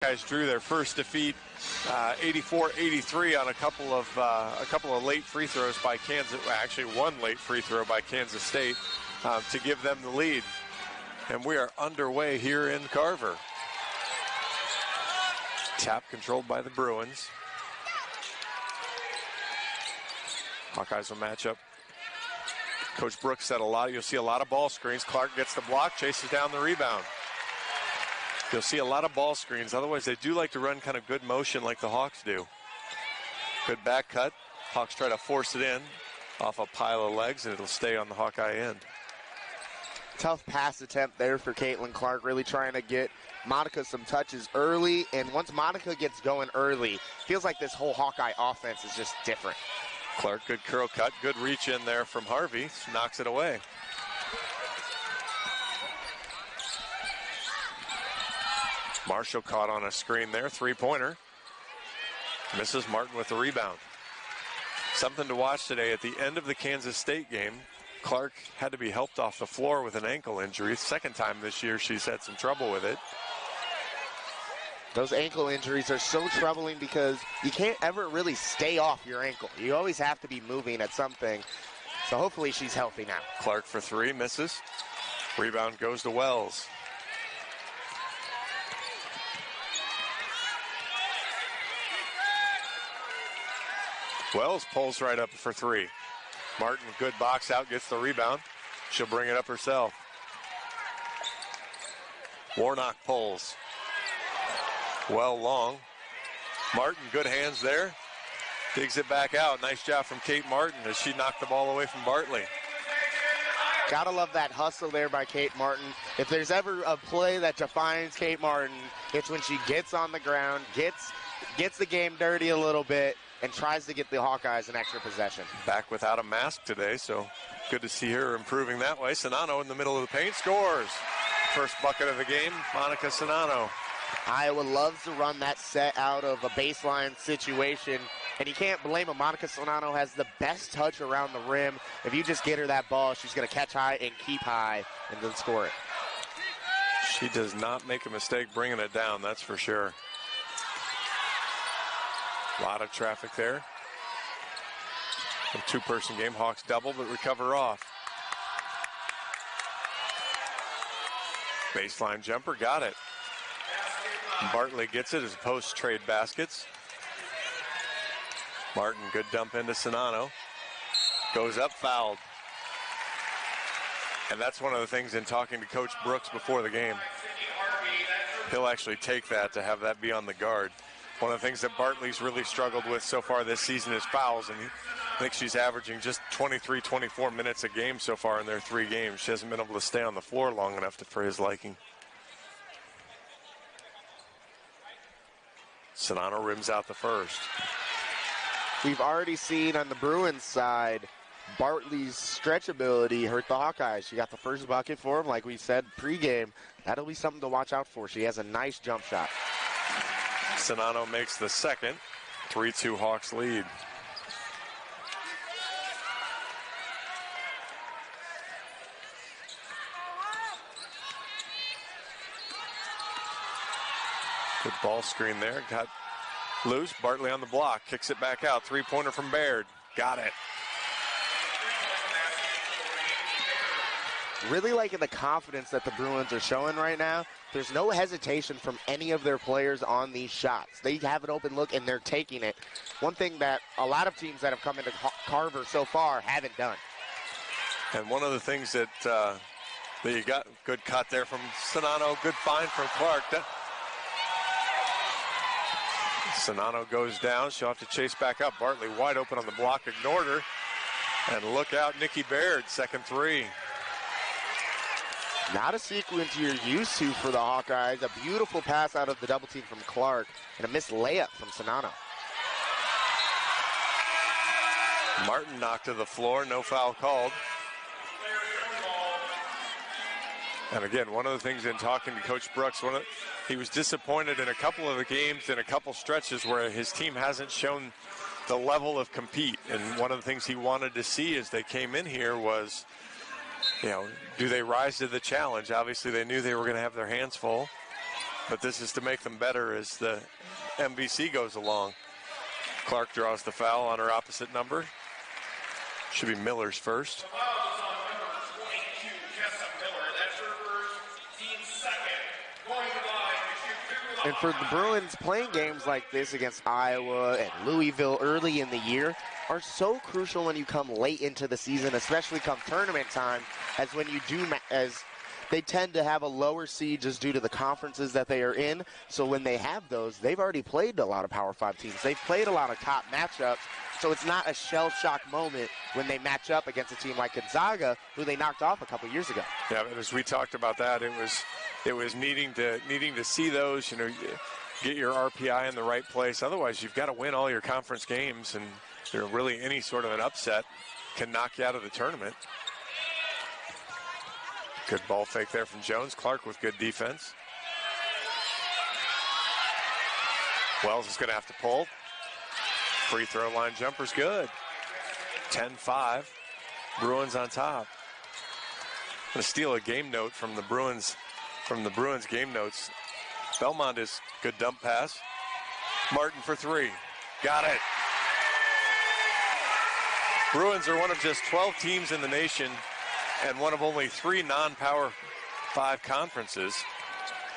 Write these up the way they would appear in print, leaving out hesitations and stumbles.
Guys drew their first defeat, 84-83 on a couple of late free throws by Kansas. Actually, one late free throw by Kansas State to give them the lead. And we are underway here in Carver. Tap controlled by the Bruins. Hawkeyes will match up. Coach Brooks said you'll see a lot of ball screens. Clark gets the block, chases down the rebound. You'll see a lot of ball screens. Otherwise, they do like to run kind of good motion like the Hawks do. Good back cut. Hawks try to force it in off a pile of legs, and it'll stay on the Hawkeye end. Tough pass attempt there for Caitlin Clark, really trying to get Monica some touches early. And once Monica gets going early, feels like this whole Hawkeye offense is just different. Clark, good curl cut, good reach in there from Harvey. Knocks it away. Marshall caught on a screen there, three-pointer. Misses Martin with the rebound. Something to watch today. At the end of the Kansas State game, Clark had to be helped off the floor with an ankle injury. Second time this year she's had some trouble with it. Those ankle injuries are so troubling because you can't ever really stay off your ankle. You always have to be moving at something. So hopefully she's healthy now. Clark for three, misses. Rebound goes to Wells. Wells pulls right up for three. Martin, good box out, gets the rebound. She'll bring it up herself. Warnock pulls. Well long. Martin, good hands there. Digs it back out. Nice job from Kate Martin as she knocked the ball away from Bartley. Gotta love that hustle there by Kate Martin. If there's ever a play that defines Kate Martin, it's when she gets on the ground, gets the game dirty a little bit, and tries to get the Hawkeyes an extra possession. Back without a mask today, so good to see her improving that way. Sinano in the middle of the paint scores. First bucket of the game, Monica Sinano. Iowa loves to run that set out of a baseline situation, and you can't blame them. Monica Sinano has the best touch around the rim. If you just get her that ball, she's going to catch high and keep high and then score it. She does not make a mistake bringing it down, that's for sure. A lot of traffic there. A two-person game. Hawks double, but recover off. Baseline jumper, got it. Bartley gets it as post-trade baskets. Martin, good dump into Sinano. Goes up, fouled. And that's one of the things in talking to Coach Brooks before the game. He'll actually take that to have that be on the guard. One of the things that Bartley's really struggled with so far this season is fouls, and I think she's averaging just 23, 24 minutes a game so far in their 3 games. She hasn't been able to stay on the floor long enough for his liking. Sinano rims out the first. We've already seen on the Bruins side, Bartley's stretch ability hurt the Hawkeyes. She got the first bucket for him, like we said pregame. That'll be something to watch out for. She has a nice jump shot. Sinano makes the second. 3-2 Hawks lead. Good ball screen there. Got loose. Bartley on the block. Kicks it back out. Three-pointer from Baird. Got it. Really liking the confidence that the Bruins are showing right now. There's no hesitation from any of their players on these shots. They have an open look, and they're taking it. One thing that a lot of teams that have come into Carver so far haven't done. And one of the things that you got, good cut there from Sinano, good find from Clark. Sinano goes down. She'll have to chase back up. Bartley wide open on the block, ignored her. And look out, Nikki Baird, second three. Not a sequence you're used to for the Hawkeyes. A beautiful pass out of the double team from Clark and a missed layup from Sinano. Martin knocked to the floor, no foul called. And again, one of the things in talking to Coach Brooks, he was disappointed in a couple of the games, in a couple stretches where his team hasn't shown the level of compete. And one of the things he wanted to see as they came in here was, do they rise to the challenge? Obviously, they knew they were going to have their hands full. But this is to make them better as the MVC goes along. Clark draws the foul on her opposite number. Should be Miller's first. And for the Bruins, playing games like this against Iowa and Louisville early in the year are so crucial when you come late into the season, especially come tournament time, as when you do, as they tend to have a lower seed just due to the conferences that they are in. So when they have those, they've already played a lot of Power 5 teams. They've played a lot of top matchups. So it's not a shell shock moment when they match up against a team like Gonzaga, who they knocked off a couple years ago. Yeah, but as we talked about that, it was needing to see those, get your RPI in the right place. Otherwise, you've got to win all your conference games, and really any sort of an upset can knock you out of the tournament. Good ball fake there from Jones. Clark with good defense. Wells is going to have to pull. Free throw line jumper's good. 10-5. Bruins on top. I'm going to steal a game note from the Bruins game notes. Belmont is good dump pass. Martin for three. Got it. Bruins are one of just 12 teams in the nation and one of only 3 non-Power 5 conferences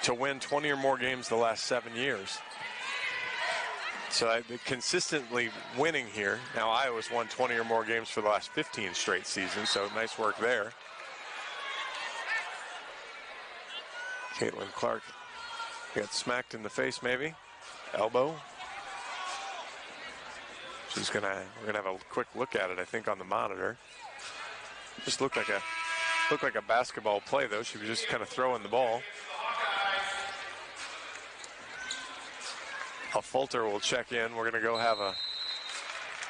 to win 20 or more games the last 7 years. So they're consistently winning here. Now Iowa's won 20 or more games for the last 15 straight seasons, so nice work there. Caitlin Clark got smacked in the face maybe. Elbow. We're gonna have a quick look at it, I think, on the monitor. Just looked like a basketball play though. She was just kind of throwing the ball. A Fulter will check in. We're gonna go have a.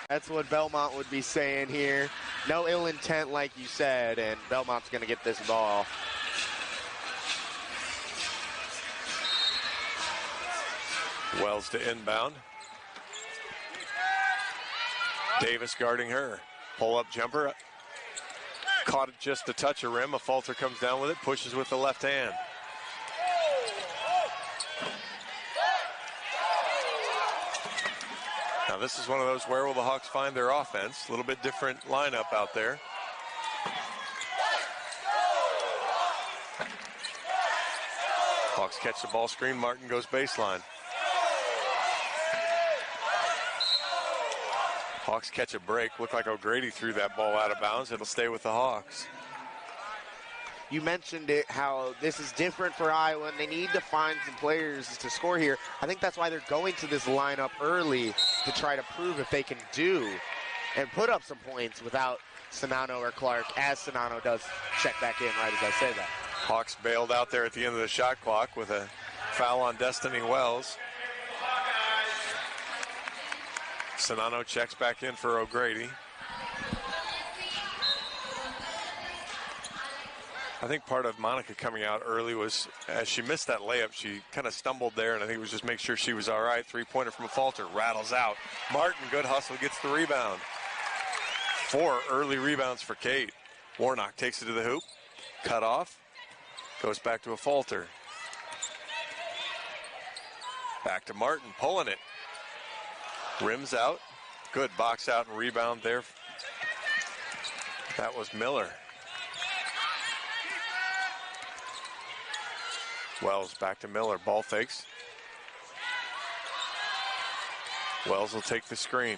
That's what Belmont would be saying here. No ill intent, like you said, and Belmont's gonna get this ball. Wells to inbound. Davis guarding her. Pull-up jumper. Caught it just a touch of rim. A Fulter comes down with it, pushes with the left hand. Now this is one of those, where will the Hawks find their offense? A little bit different lineup out there. Hawks catch the ball screen. Martin goes baseline. Hawks catch a break. Looked like O'Grady threw that ball out of bounds. It'll stay with the Hawks. You mentioned it, how this is different for Iowa, and they need to find some players to score here. I think that's why they're going to this lineup early, to try to prove if they can do and put up some points without Sinano or Clark, as Sinano does check back in right as I say that. Hawks bailed out there at the end of the shot clock with a foul on Destiny Wells. Sinano checks back in for O'Grady. I think part of Monica coming out early was, as she missed that layup, she kind of stumbled there, and I think it was just make sure she was all right. Three-pointer from a Fulter, rattles out. Martin, good hustle, gets the rebound. 4 early rebounds for Kate. Warnock takes it to the hoop, cut off, goes back to a Fulter. Back to Martin, pulling it. Rims out, good box out and rebound there. That was Miller. Wells back to Miller, ball fakes. Wells will take the screen.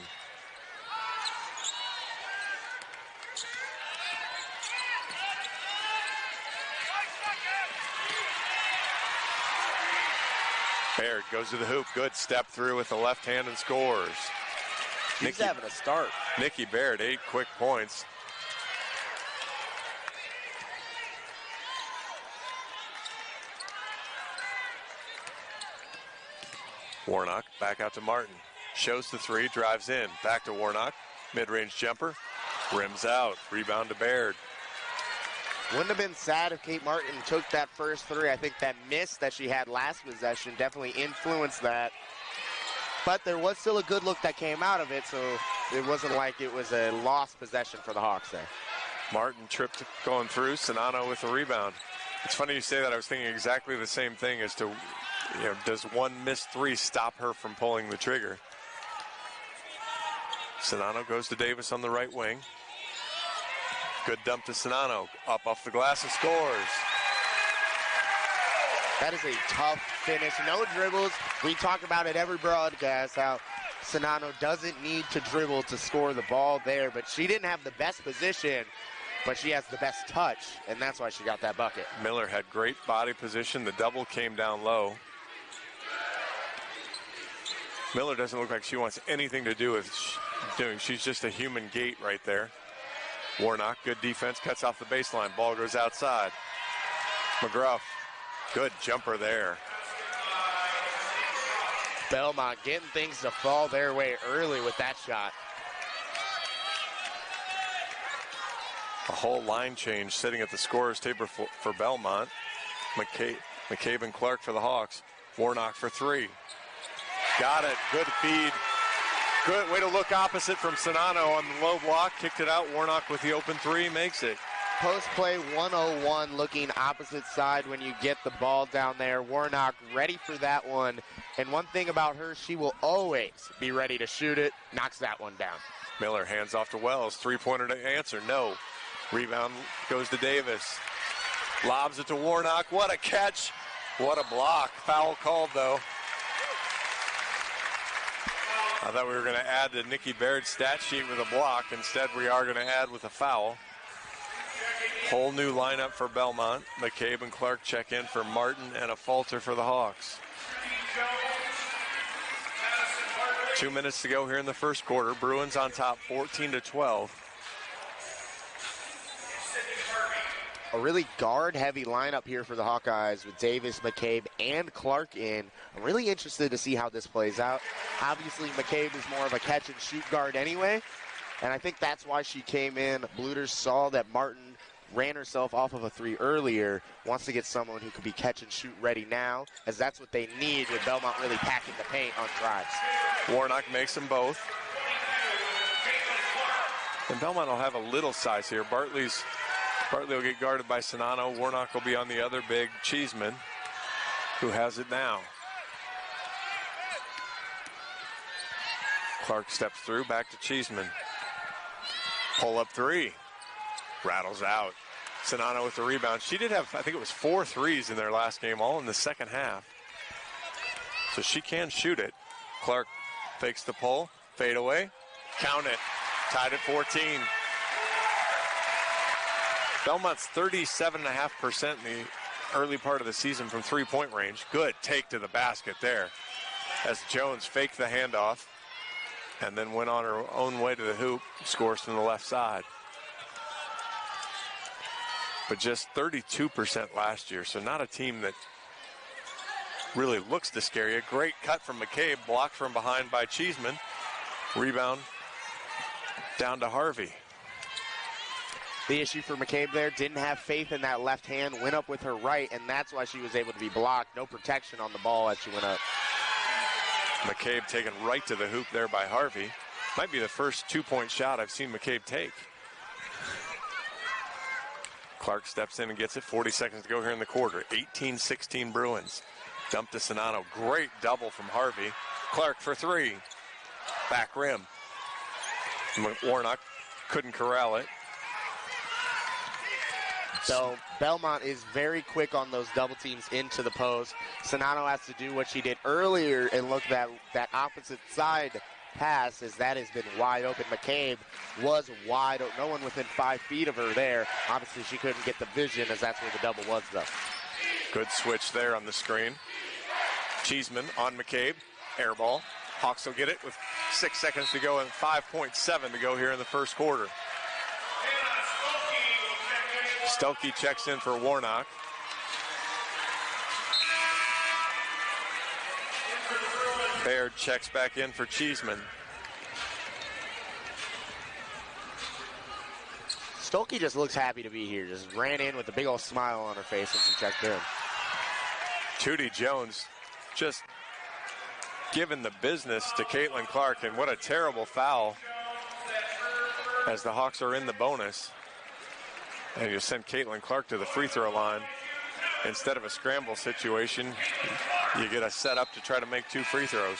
Baird goes to the hoop, good step through with the left hand and scores. She's having a start. Nikki Baird, 8 quick points. Warnock back out to Martin. Shows the 3, drives in. Back to Warnock. Mid-range jumper. Rims out. Rebound to Baird. Wouldn't have been sad if Kate Martin took that first 3. I think that miss that she had last possession definitely influenced that. But there was still a good look that came out of it, so it wasn't like it was a lost possession for the Hawks there. Martin tripped going through. Sinano with the rebound. It's funny you say that. I was thinking exactly the same thing as to does one missed three stop her from pulling the trigger? Sonano goes to Davis on the right wing. Good dump to Sonano. Up off the glass and scores. That is a tough finish. No dribbles. We talk about it every broadcast, how Sonano doesn't need to dribble to score the ball there, but she didn't have the best position, but she has the best touch, and that's why she got that bucket. Miller had great body position. The double came down low. Miller doesn't look like she wants anything to do with doing. She's just a human gate right there. Warnock, good defense, cuts off the baseline. Ball goes outside. McGruff, good jumper there. Belmont getting things to fall their way early with that shot. A whole line change sitting at the scorer's table for Belmont. McCabe and Clark for the Hawks. Warnock for three. Got it. Good feed. Good way to look opposite from Sonano on the low block. Kicked it out. Warnock with the open three makes it. Post play 101 looking opposite side when you get the ball down there. Warnock ready for that one. And one thing about her, she will always be ready to shoot it. Knocks that one down. Miller hands off to Wells. Three-pointer to answer. No. Rebound goes to Davis. Lobs it to Warnock. What a catch. What a block. Foul called, though. I thought we were going to add to Nikki Baird's stat sheet with a block. Instead, we are going to add with a foul. Whole new lineup for Belmont. McCabe and Clark check in for Martin and a falter for the Hawks. 2 minutes to go here in the first quarter. Bruins on top 14-12. A really guard-heavy lineup here for the Hawkeyes with Davis, McCabe, and Clark in. I'm really interested to see how this plays out. Obviously, McCabe is more of a catch-and-shoot guard anyway, and I think that's why she came in. Bluters saw that Martin ran herself off of a three earlier, wants to get someone who could be catch-and-shoot ready now, as that's what they need with Belmont really packing the paint on drives. Warnock makes them both. And Belmont will have a little size here. Bartley will get guarded by Sonano. Warnock will be on the other big, Cheeseman, who has it now. Clark steps through, back to Cheeseman. Pull up three. Rattles out. Sonano with the rebound. She did have, I think it was 4 threes in their last game, all in the second half. So she can shoot it. Clark fakes the pull. Fade away. Count it. Tied at 14. Belmont's 37.5% in the early part of the season from three-point range. Good take to the basket there as Jones faked the handoff and then went on her own way to the hoop, scores from the left side. But just 32% last year, so not a team that really looks to scare you. Great cut from McCabe, blocked from behind by Cheeseman. Rebound down to Harvey. The issue for McCabe there, didn't have faith in that left hand, went up with her right, and that's why she was able to be blocked. No protection on the ball as she went up. McCabe taken right to the hoop there by Harvey. Might be the first two-point shot I've seen McCabe take. Clark steps in and gets it. 40 seconds to go here in the quarter. 18-16 Bruins. Dump to Sonano. Great double from Harvey. Clark for three. Back rim. Warnock couldn't corral it. So Belmont is very quick on those double teams into the post. Sonano has to do what she did earlier and look at that opposite side pass, as that has been wide open. McCabe was wide open. No one within 5 feet of her there. Obviously, she couldn't get the vision, as that's where the double was, though. Good switch there on the screen. Cheeseman on McCabe. Air ball. Hawks will get it with 6 seconds to go and 5.7 to go here in the first quarter. Stelke checks in for Warnock. Baird checks back in for Cheeseman. Stolke just looks happy to be here. Just ran in with a big old smile on her face when she checked in. Tootie Jones just giving the business to Caitlin Clark, and what a terrible foul as the Hawks are in the bonus. And you send Caitlin Clark to the free throw line instead of a scramble situation. You get a set up to try to make 2 free throws.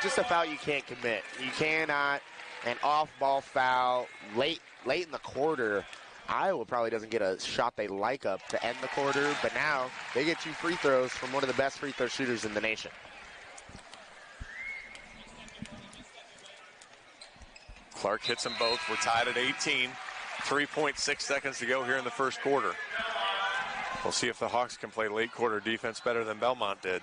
Just a foul you can't commit. You cannot. An off-ball foul late in the quarter. Iowa probably doesn't get a shot they like up to end the quarter, but now they get 2 free throws from one of the best free throw shooters in the nation. Clark hits them both. We're tied at 18. 3.6 seconds to go here in the first quarter. We'll see if the Hawks can play late quarter defense better than Belmont did.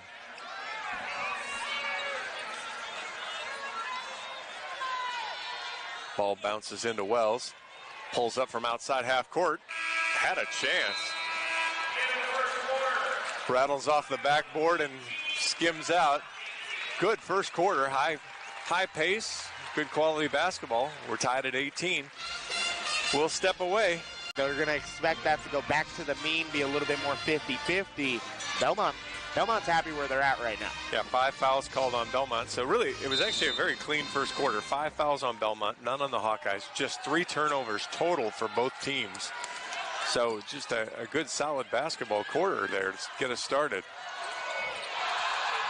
Ball bounces into Wells. Pulls up from outside half court. Had a chance. Rattles off the backboard and skims out. Good first quarter. High pace. Good quality basketball. We're tied at 18. We'll step away. They're going to expect that to go back to the mean, be a little bit more 50-50. Belmont's happy where they're at right now. Yeah, 5 fouls called on Belmont. So really, it was actually a very clean first quarter. 5 fouls on Belmont, none on the Hawkeyes. Just 3 turnovers total for both teams. So just a good, solid basketball quarter there to get us started.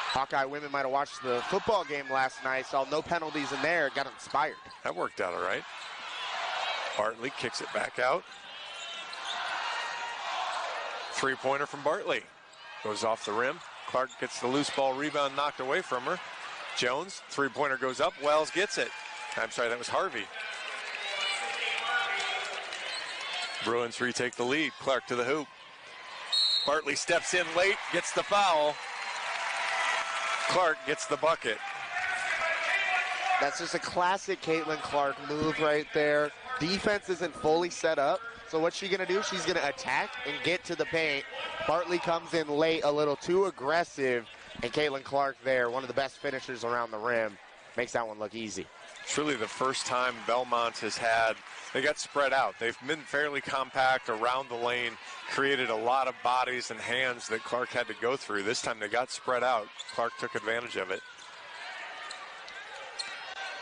Hawkeye women might have watched the football game last night, saw no penalties in there, got inspired. That worked out all right. Bartley kicks it back out. 3-pointer from Bartley. Goes off the rim. Clark gets the loose ball rebound knocked away from her. Jones, 3-pointer goes up. Wells gets it. I'm sorry, that was Harvey. Bruins retake the lead. Clark to the hoop. Bartley steps in late, gets the foul. Clark gets the bucket. That's just a classic Caitlin Clark move right there. Defense isn't fully set up. So what's she going to do? She's going to attack and get to the paint. Bartley comes in late, a little too aggressive, and Caitlin Clark there, one of the best finishers around the rim, makes that one look easy. It's really the first time Belmont has had, they got spread out. They've been fairly compact around the lane, created a lot of bodies and hands that Clark had to go through. This time they got spread out. Clark took advantage of it.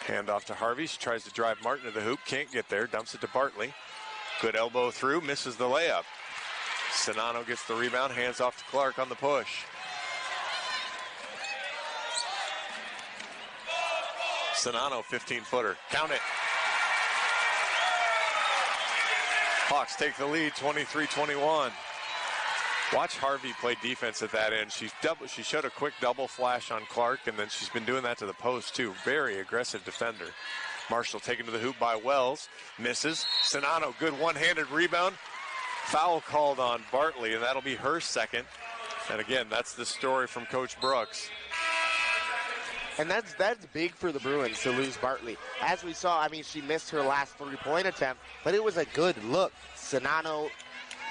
Hand off to Harvey. She tries to drive Martin to the hoop. Can't get there. Dumps it to Bartley. Good elbow through. Misses the layup. Sinano gets the rebound. Hands off to Clark on the push. Sinano, 15-footer. Count it. Hawks take the lead, 23-21. Watch Harvey play defense at that end. She showed a quick double flash on Clark, and then she's been doing that to the post, too. Very aggressive defender. Marshall taken to the hoop by Wells. Misses. Sinano, good one-handed rebound. Foul called on Bartley, and that'll be her second. And again, that's the story from Coach Brooks. And that's big for the Bruins to lose Bartley. As we saw, I mean, she missed her last 3-point attempt, but it was a good look. Sinano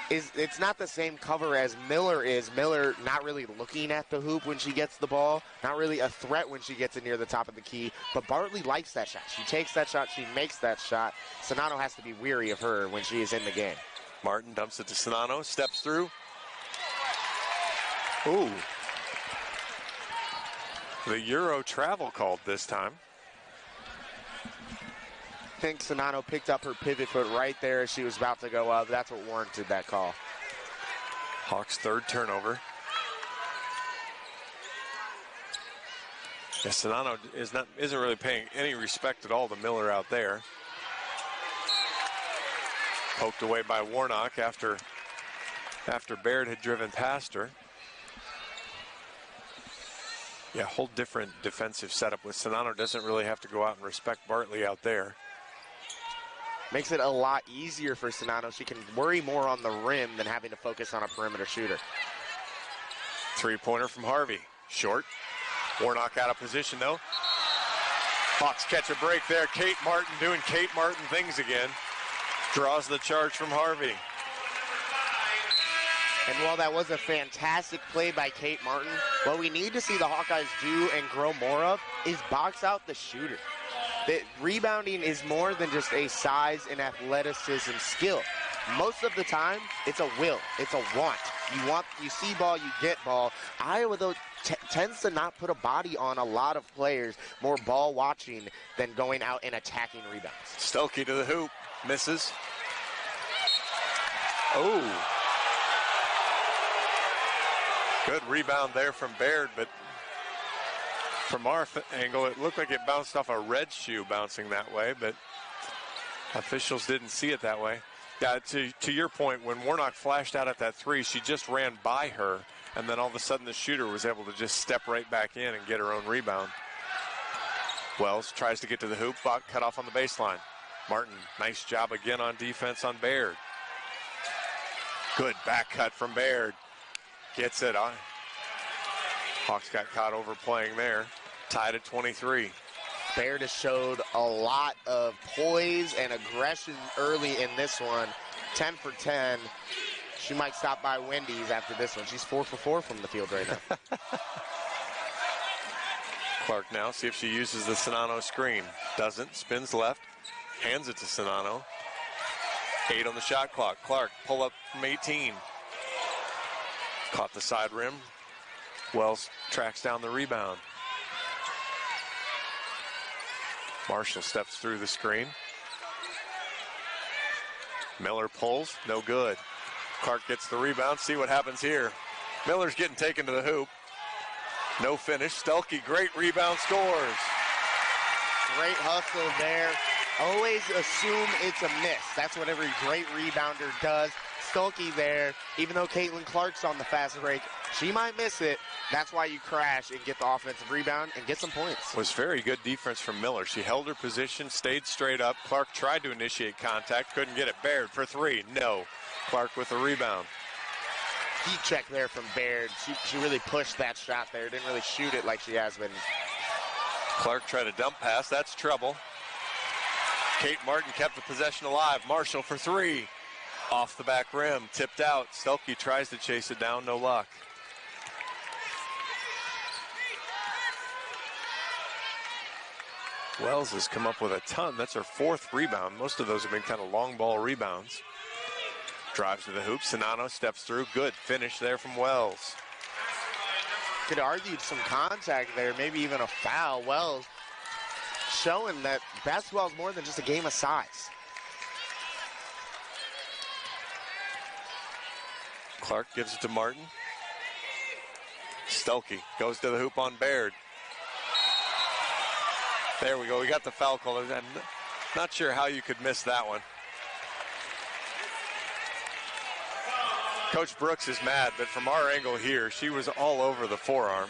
it's not the same cover as Miller is. Miller not really looking at the hoop when she gets the ball, not really a threat when she gets it near the top of the key, but Bartley likes that shot. She takes that shot, she makes that shot. Sinano has to be weary of her when she is in the game. Martin dumps it to Sinano, steps through. Ooh. The Euro travel called this time. I think Sinano picked up her pivot foot right there as she was about to go up. That's what warranted that call. Hawks' third turnover. Yeah, Sinano isn't really paying any respect at all to Miller out there. Poked away by Warnock after Baird had driven past her. Yeah, whole different defensive setup with Sinano. Doesn't really have to go out and respect Bartley out there. Makes it a lot easier for Sinano. She can worry more on the rim than having to focus on a perimeter shooter. 3-pointer from Harvey. Short. Warnock out of position, though. Hawks catch a break there. Kate Martin doing Kate Martin things again. Draws the charge from Harvey. And while that was a fantastic play by Kate Martin, what we need to see the Hawkeyes do and grow more of is box out the shooter. The rebounding is more than just a size and athleticism skill. Most of the time, it's a will. It's a want. You see ball, you get ball. Iowa, though, tends to not put a body on a lot of players, more ball watching than going out and attacking rebounds. Stokey to the hoop. Misses. Oh. Good rebound there from Baird, but from our angle, it looked like it bounced off a red shoe bouncing that way, but officials didn't see it that way. Yeah, to your point, when Warnock flashed out at that three, she just ran by her, and then all of a sudden the shooter was able to just step right back in and get her own rebound. Wells tries to get to the hoop, cut off on the baseline. Martin, nice job again on defense on Baird. Good back cut from Baird. Gets it on. Hawks got caught overplaying there. Tied at 23. Baird has showed a lot of poise and aggression early in this one. 10 for 10. She might stop by Wendy's after this one. She's 4 for 4 from the field right now. Clark now, see if she uses the Sonano screen. Doesn't, spins left, hands it to Sonano. 8 on the shot clock. Clark, pull up from 18. Caught the side rim. Wells tracks down the rebound. Marshall steps through the screen. Miller pulls, no good. Clark gets the rebound, see what happens here. Miller's getting taken to the hoop. No finish. Stelke, great rebound, scores. Great hustle there. Always assume it's a miss. That's what every great rebounder does. Stolke there, even though Caitlin Clark's on the fast break, she might miss it. That's why you crash and get the offensive rebound and get some points. Was very good defense from Miller. She held her position, stayed straight up. Clark tried to initiate contact, couldn't get it. Baird for three, no. Clark with the rebound. Heat check there from Baird. She really pushed that shot there. Didn't really shoot it like she has been. Clark tried a dump pass. That's trouble. Kate Martin kept the possession alive. Marshall for three. Off the back rim. Tipped out. Stelke tries to chase it down. No luck. Wells has come up with a ton. That's her fourth rebound. Most of those have been kind of long ball rebounds. Drives to the hoop. Sonano steps through. Good finish there from Wells. Could argue some contact there, maybe even a foul. Wells showing that basketball is more than just a game of size. Clark gives it to Martin. Stelke goes to the hoop on Baird. There we go. We got the foul call. I'm not sure how you could miss that one. Coach Brooks is mad, but from our angle here, she was all over the forearm.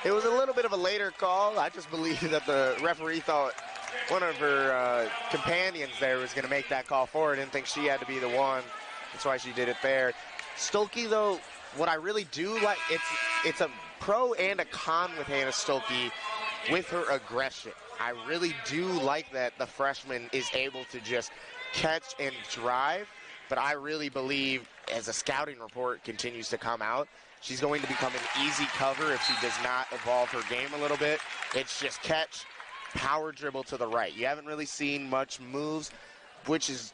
It was a little bit of a later call. I just believe that the referee thought one of her companions there was going to make that call for her. Didn't think she had to be the one. That's why she did it there. Stolke, though, what I really do like, it's a pro and a con with Hannah Stolke with her aggression. I really do like that the freshman is able to just catch and drive, but I really believe as a scouting report continues to come out, she's going to become an easy cover if she does not evolve her game a little bit. It's just catch, power dribble to the right. You haven't really seen much moves, which is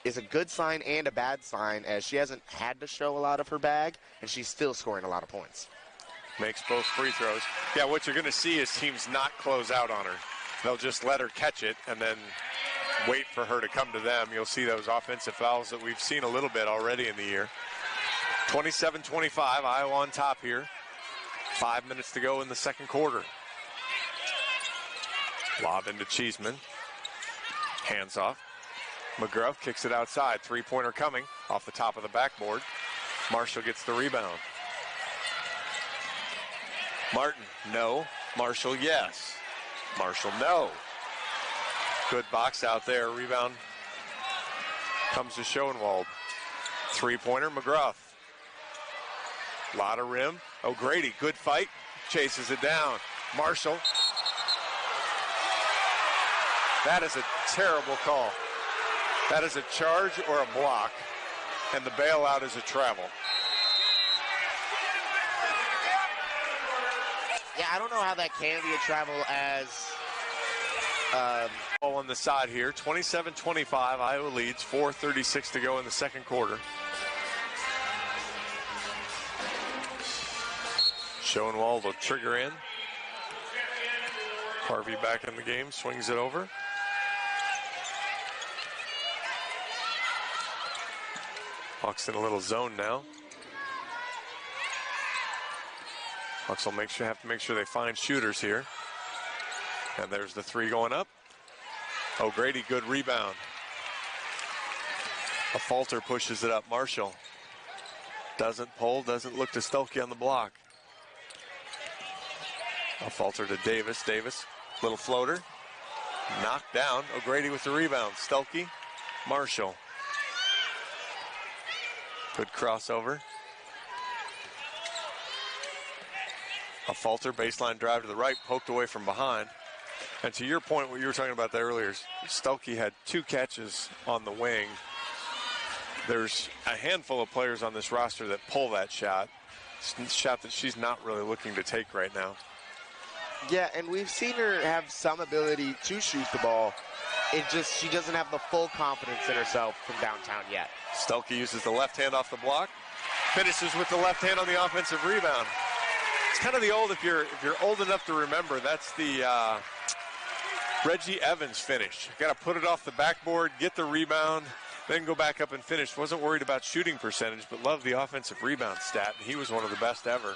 a good sign and a bad sign, as she hasn't had to show a lot of her bag, and she's still scoring a lot of points. Makes both free throws. Yeah, what you're going to see is teams not close out on her. They'll just let her catch it and then wait for her to come to them. You'll see those offensive fouls that we've seen a little bit already in the year. 27-25, Iowa on top here. 5 minutes to go in the second quarter. Lob into Cheeseman. Hands off. McGruff kicks it outside. Three-pointer coming off the top of the backboard. Marshall gets the rebound. Martin, no. Marshall, yes. Marshall, no. Good box out there. Rebound comes to Schoenwald. Three-pointer, McGruff. Lot of rim. O'Grady, good fight. Chases it down. Marshall. That is a terrible call. That is a charge or a block, and the bailout is a travel. Yeah, I don't know how that can be a travel as... on the side here, 27-25, Iowa leads, 4:36 to go in the second quarter. Schoenwald will trigger in. Harvey back in the game, swings it over. Hawks in a little zone now. Hawks will have to make sure they find shooters here. And there's the three going up. O'Grady, good rebound. A Falter pushes it up. Marshall doesn't pull, doesn't look to Stuelke on the block. A Falter to Davis. Davis, little floater. Knocked down. O'Grady with the rebound. Stuelke, Marshall. Good crossover. A Falter, baseline drive to the right, poked away from behind. And to your point, what you were talking about there earlier, Stuelke had 2 catches on the wing. There's a handful of players on this roster that pull that shot. It's a shot that she's not really looking to take right now. Yeah, and we've seen her have some ability to shoot the ball. She doesn't have the full confidence in herself from downtown yet. Stuelke uses the left hand off the block, finishes with the left hand on the offensive rebound. It's kind of the old, if you're old enough to remember, that's the Reggie Evans finish. Got to put it off the backboard, get the rebound, then go back up and finish. Wasn't worried about shooting percentage, but loved the offensive rebound stat. He was one of the best ever.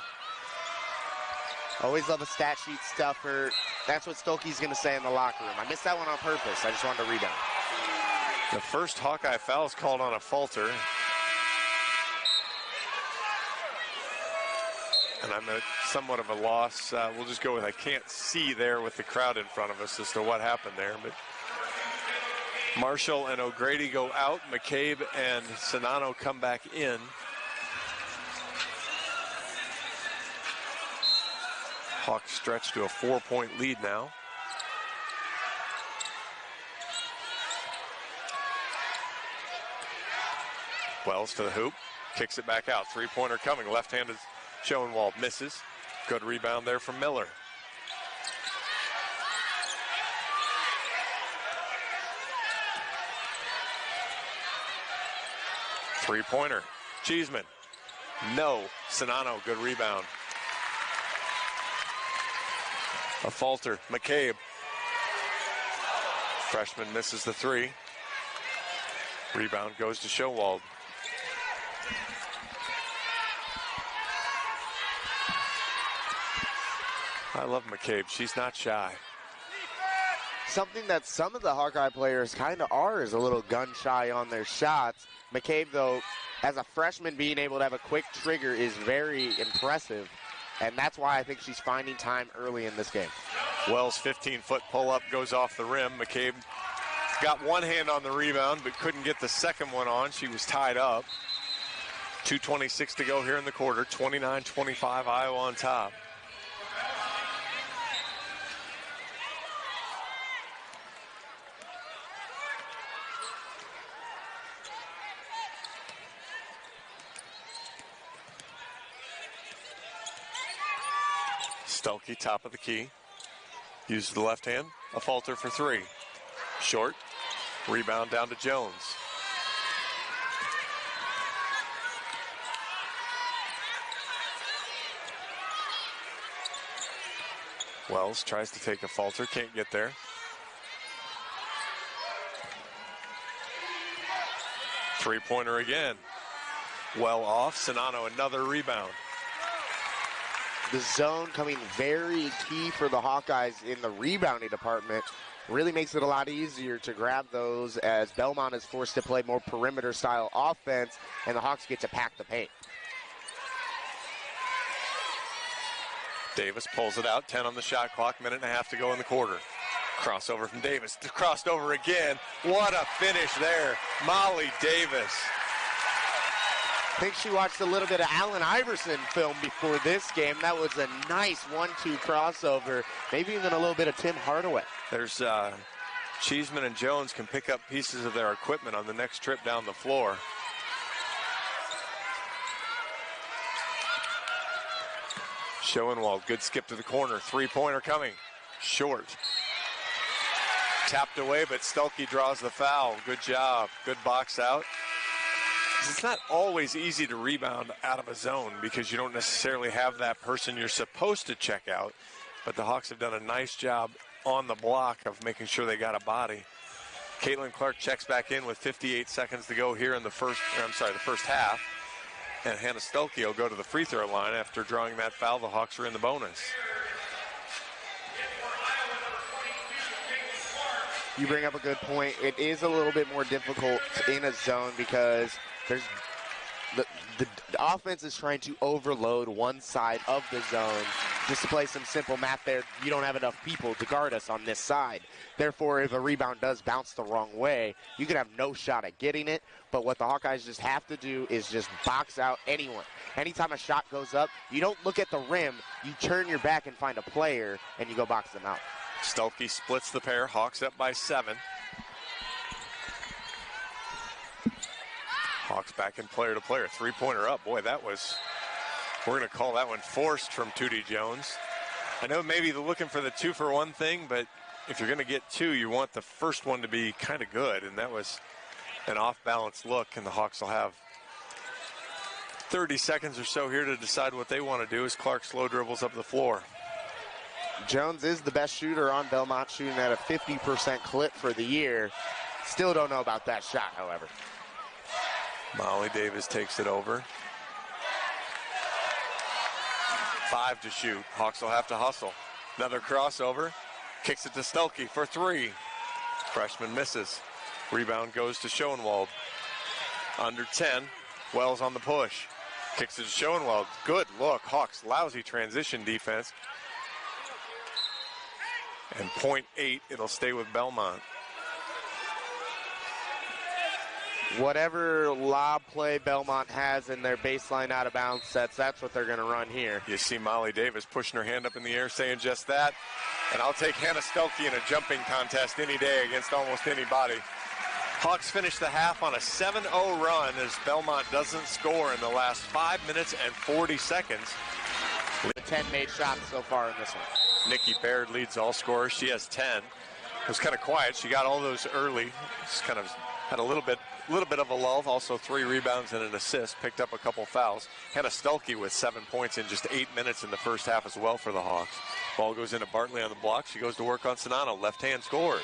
Always love a stat sheet stuffer. That's what Stuelke's going to say in the locker room. I missed that one on purpose. I just wanted to rebound. The first Hawkeye foul is called on a Falter. And I'm at somewhat of a loss. We'll just go with I can't see there with the crowd in front of us as to what happened there. But Marshall and O'Grady go out. McCabe and Sonano come back in. Hawks stretch to a 4-point lead now. Wells to the hoop, kicks it back out. 3-pointer coming, left-handed Schoenwald misses. Good rebound there from Miller. Three-pointer, Cheeseman. No, Sonano, good rebound. A Falter, McCabe. Freshman misses the 3. Rebound goes to Schoenwald. I love McCabe. She's not shy. Something that some of the Hawkeye players kind of are is a little gun shy on their shots. McCabe, though, as a freshman, being able to have a quick trigger is very impressive. And that's why I think she's finding time early in this game. Wells' 15-foot pull-up goes off the rim. McCabe got one hand on the rebound, but couldn't get the second one on. She was tied up. 2:26 to go here in the quarter. 29-25, Iowa on top. Stuelke, top of the key. Uses the left hand. A Falter for 3. Short. Rebound down to Jones. Wells tries to take a Falter. Can't get there. Three-pointer again. Well off. Sonano, another rebound. The zone coming very key for the Hawkeyes in the rebounding department. Really makes it a lot easier to grab those as Belmont is forced to play more perimeter-style offense, and the Hawks get to pack the paint. Davis pulls it out, 10 on the shot clock, minute and a half to go in the quarter. Crossover from Davis, crossed over again. What a finish there, Molly Davis. I think she watched a little bit of Allen Iverson film before this game. That was a nice 1-2 crossover, maybe even a little bit of Tim Hardaway. There's Cheeseman and Jones can pick up pieces of their equipment on the next trip down the floor. Schoenwald, good skip to the corner. Three-pointer coming. Short. Tapped away, but Stuelke draws the foul. Good job. Good box out. It's not always easy to rebound out of a zone because you don't necessarily have that person you're supposed to check out. But the Hawks have done a nice job on the block of making sure they got a body. Caitlin Clark checks back in with 58 seconds to go here in the first half. And Hannah Stulke will go to the free throw line after drawing that foul. The Hawks are in the bonus. You bring up a good point. It is a little bit more difficult in a zone because there's the offense is trying to overload one side of the zone. Just to play some simple math there, you don't have enough people to guard us on this side. Therefore, if a rebound does bounce the wrong way, you could have no shot at getting it. But what the Hawkeyes just have to do is just box out anyone. Anytime a shot goes up, you don't look at the rim. You turn your back and find a player, and you go box them out. Stulke splits the pair. Hawks up by 7. Hawks back in player to player. Three-pointer up. Boy, that was, we're going to call that one forced from Tootie Jones. I know maybe they're looking for the 2-for-1 thing, but if you're going to get 2, you want the first one to be kind of good, and that was an off-balance look, and the Hawks will have 30 seconds or so here to decide what they want to do as Clark slow dribbles up the floor. Jones is the best shooter on Belmont, shooting at a 50% clip for the year. Still don't know about that shot, however. Molly Davis takes it over. 5 to shoot. Hawks will have to hustle. Another crossover. Kicks it to Stulke for 3. Freshman misses. Rebound goes to Schoenwald. Under 10. Wells on the push. Kicks it to Schoenwald. Good look. Hawks lousy transition defense. And .8, it'll stay with Belmont. Whatever lob play Belmont has in their baseline out of bounds sets, that's what they're going to run here. You see Molly Davis pushing her hand up in the air saying just that. And I'll take Hannah Stulke in a jumping contest any day against almost anybody. Hawks finish the half on a 7-0 run as Belmont doesn't score in the last 5 minutes and 40 seconds. 10 made shots so far in this one. Nikki Baird leads all scorers. She has 10. It was kind of quiet. She got all those early. Just kind of had a little bit of a lull. Also 3 rebounds and an assist. Picked up a couple fouls. Hannah Stulke with 7 points in just 8 minutes in the first half as well for the Hawks. Ball goes into Bartley on the block. She goes to work on Sonano. Left-hand scores.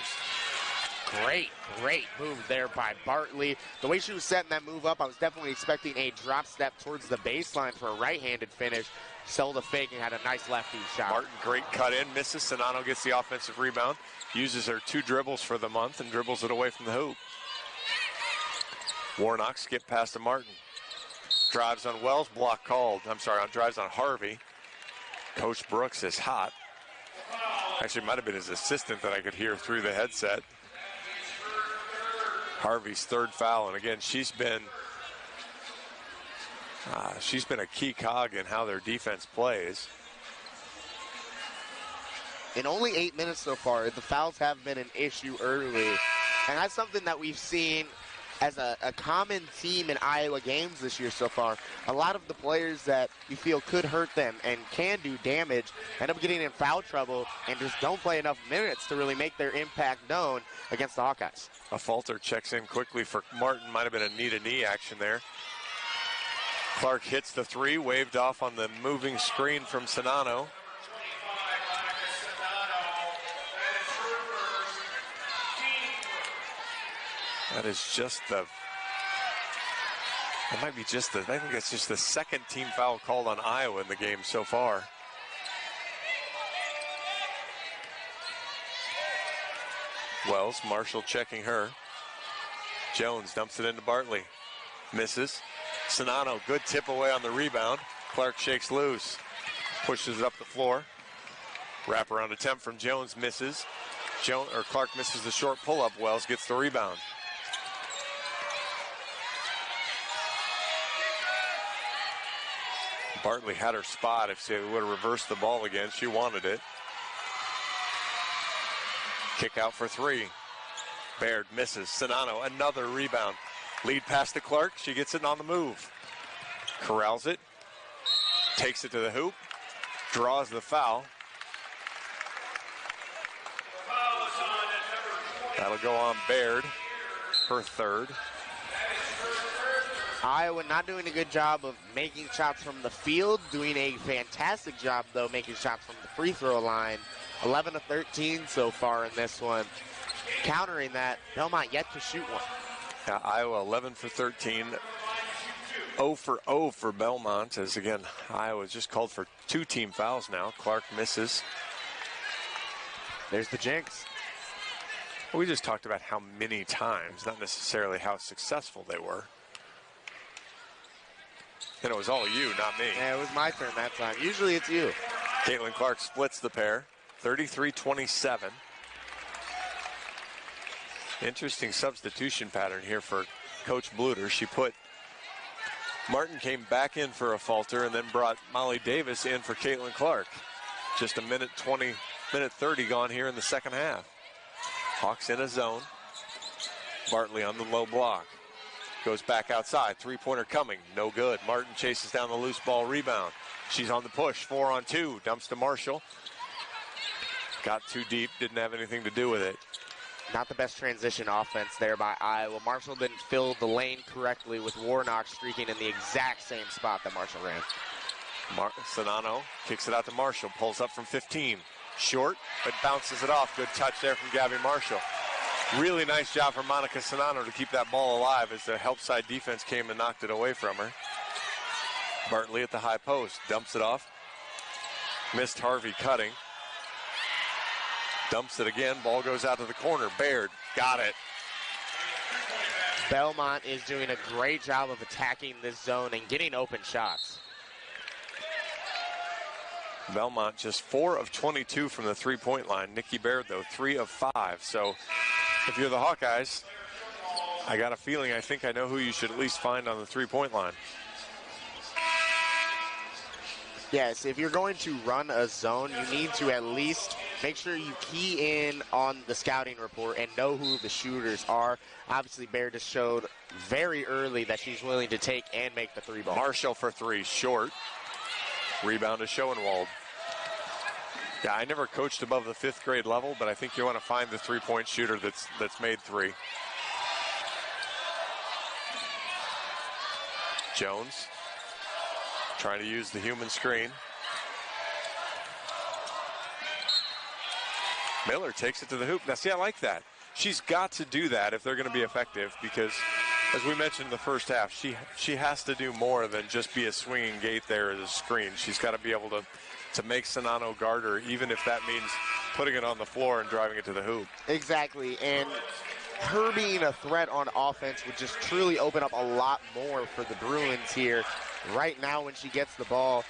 Great move there by Bartley. The way she was setting that move up, I was definitely expecting a drop step towards the baseline for a right-handed finish. Sold a fake and had a nice lefty shot. Martin, great cut in, misses. Sonano gets the offensive rebound. Uses her 2 dribbles for the month and dribbles it away from the hoop. Warnock skip past to Martin. Drives on Wells, block called. Drives on Harvey. Coach Brooks is hot. Actually, it might have been his assistant that I could hear through the headset. Harvey's 3rd foul, and again, she's been a key cog in how their defense plays. In only 8 minutes so far, the fouls have been an issue early, and that's something that we've seen as a common theme in Iowa games this year so far. A lot of the players that you feel could hurt them and can do damage end up getting in foul trouble and just don't play enough minutes to really make their impact known against the Hawkeyes. A Falter checks in quickly for Martin. Might have been a knee-to-knee action there. Clark hits the 3, waved off on the moving screen from Sonano. That is just I think it's just the 2nd team foul called on Iowa in the game so far. Wells, Marshall checking her. Jones dumps it into Bartley. Misses. Sonano, good tip away on the rebound. Clark shakes loose. Pushes it up the floor. Wraparound attempt from Jones, misses. Clark misses the short pull-up. Wells gets the rebound. Bartley had her spot. If she would have reversed the ball again, she wanted it. Kick out for 3. Baird misses. Sonano, another rebound. Lead pass to Clark. She gets it on the move. Corrals it. Takes it to the hoop. Draws the foul. That'll go on Baird. Her 3rd. Iowa not doing a good job of making shots from the field, doing a fantastic job, though, making shots from the free throw line. 11 to 13 so far in this one. Countering that, Belmont yet to shoot one. Iowa 11 for 13. 0 for 0 for Belmont, as again, Iowa just called for 2 team fouls now. Clark misses. There's the jinx. We just talked about how many times, not necessarily how successful they were. And it was all you, not me. Yeah, it was my turn that time. Usually it's you. Caitlin Clark splits the pair, 33-27. Interesting substitution pattern here for Coach Bluter. She put Martin came back in for a falter and then brought Molly Davis in for Caitlin Clark. Just a minute 30 gone here in the second half. Hawks in a zone. Bartley on the low block. Goes back outside. Three-pointer coming. No good. Martin chases down the loose ball rebound. She's on the push. 4-on-2. Dumps to Marshall. Got too deep. Didn't have anything to do with it. Not the best transition offense there by Iowa. Marshall didn't fill the lane correctly with Warnock streaking in the exact same spot that Marshall ran. Sonano kicks it out to Marshall. Pulls up from 15. Short, but bounces it off. Good touch there from Gabby Marshall. Really nice job from Monica Sonano to keep that ball alive as the help side defense came and knocked it away from her. Bartley at the high post. Dumps it off. Missed Harvey cutting. Dumps it again. Ball goes out to the corner. Baird got it. Belmont is doing a great job of attacking this zone and getting open shots. Belmont just 4 of 22 from the three-point line. Nikki Baird, though, 3 of 5. So if you're the Hawkeyes, I got a feeling I think I know who you should at least find on the three-point line. Yes, if you're going to run a zone, you need to at least make sure you key in on the scouting report and know who the shooters are. Obviously, Baird just showed very early that she's willing to take and make the three ball. Marshall for 3, short. Rebound to Schoenwald. Yeah, I never coached above the 5th grade level, but I think you want to find the three-point shooter that's made 3. Jones trying to use the human screen. Miller takes it to the hoop. Now, see, I like that. She's got to do that if they're going to be effective because, as we mentioned in the first half, she has to do more than just be a swinging gate there as a screen. She's got to be able to make Sonano guard her, even if that means putting it on the floor and driving it to the hoop. Exactly, and her being a threat on offense would just truly open up a lot more for the Bruins here. Right now when she gets the ball,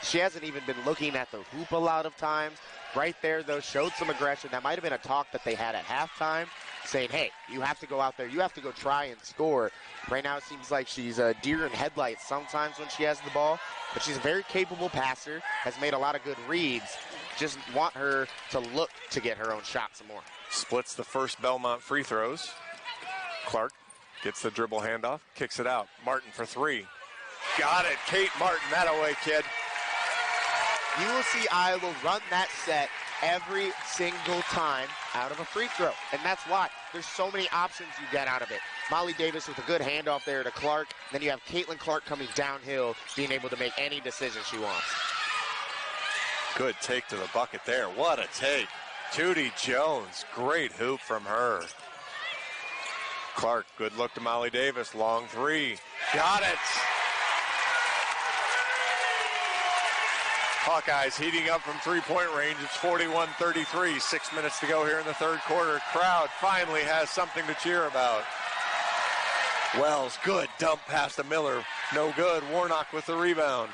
she hasn't even been looking at the hoop a lot of times. Right there, though, showed some aggression. That might have been a talk that they had at halftime, saying, hey, you have to go out there. You have to go try and score. Right now it seems like she's a deer in headlights sometimes when she has the ball, but she's a very capable passer, has made a lot of good reads. Just want her to look to get her own shot some more. Splits the first Belmont free throws. Clark gets the dribble handoff, kicks it out. Martin for 3. Got it. Kate Martin, that away, kid. You will see Iowa run that set every single time out of a free throw. And that's why there's so many options you get out of it. Molly Davis with a good handoff there to Clark. Then you have Caitlin Clark coming downhill, being able to make any decision she wants. Good take to the bucket there. What a take. Tootie Jones, great hoop from her. Clark, good look to Molly Davis, long 3. Got it. Hawkeyes heating up from three-point range. It's 41-33. 6 minutes to go here in the third quarter. Crowd finally has something to cheer about. Wells, good dump pass to Miller. No good. Warnock with the rebound.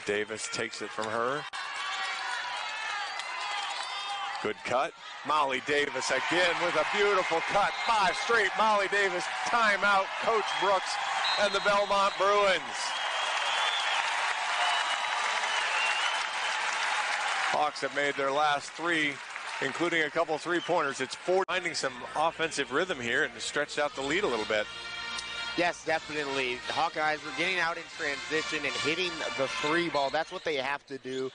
Davis takes it from her. Good cut. Molly Davis again with a beautiful cut. 5 straight. Molly Davis. Timeout. Coach Brooks and the Belmont Bruins. Hawks have made their last 3, including a couple three-pointers. It's 4, finding some offensive rhythm here and stretched out the lead a little bit. Yes, definitely. The Hawkeyes are getting out in transition and hitting the three ball. That's what they have to do.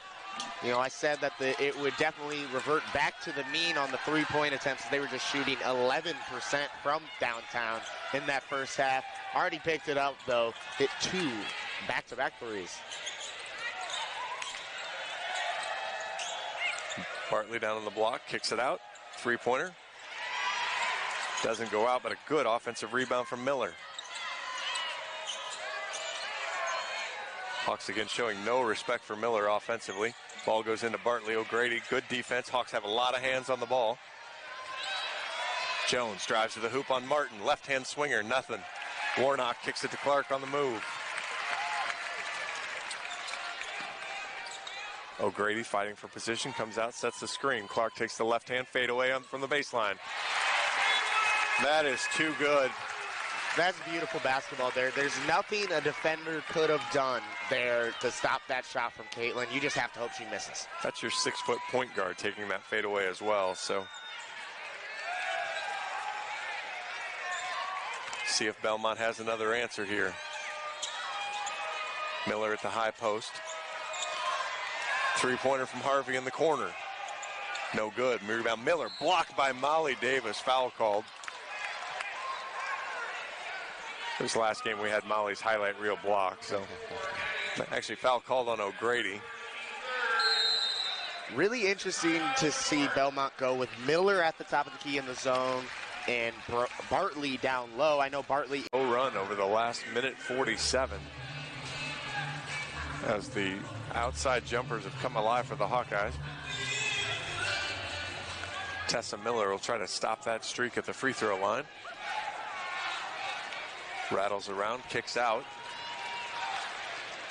You know, I said that it would definitely revert back to the mean on the three-point attempts. They were just shooting 11% from downtown in that first half. Already picked it up, though. Hit 2 back-to-back threes. Bartley down on the block, kicks it out. Three-pointer. Doesn't go out, but a good offensive rebound from Miller. Hawks again showing no respect for Miller offensively. Ball goes into Bartley. O'Grady, good defense. Hawks have a lot of hands on the ball. Jones drives to the hoop on Martin. Left-hand swinger, nothing. Warnock kicks it to Clark on the move. O'Grady fighting for position, comes out, sets the screen. Clark takes the left-hand fadeaway from the baseline. That is too good. That's beautiful basketball there. There's nothing a defender could have done there to stop that shot from Caitlin. You just have to hope she misses. That's your 6-foot point guard taking that fadeaway as well, so. See if Belmont has another answer here. Miller at the high post. Three-pointer from Harvey in the corner. No good. Rebound Miller blocked by Molly Davis. Foul called. This last game we had Molly's highlight reel block, so actually foul called on O'Grady. Really interesting to see Belmont go with Miller at the top of the key in the zone and Bartley down low. I know Bartley. Run over the last minute 47 as the outside jumpers have come alive for the Hawkeyes. Tessa Miller will try to stop that streak at the free throw line. Rattles around, kicks out.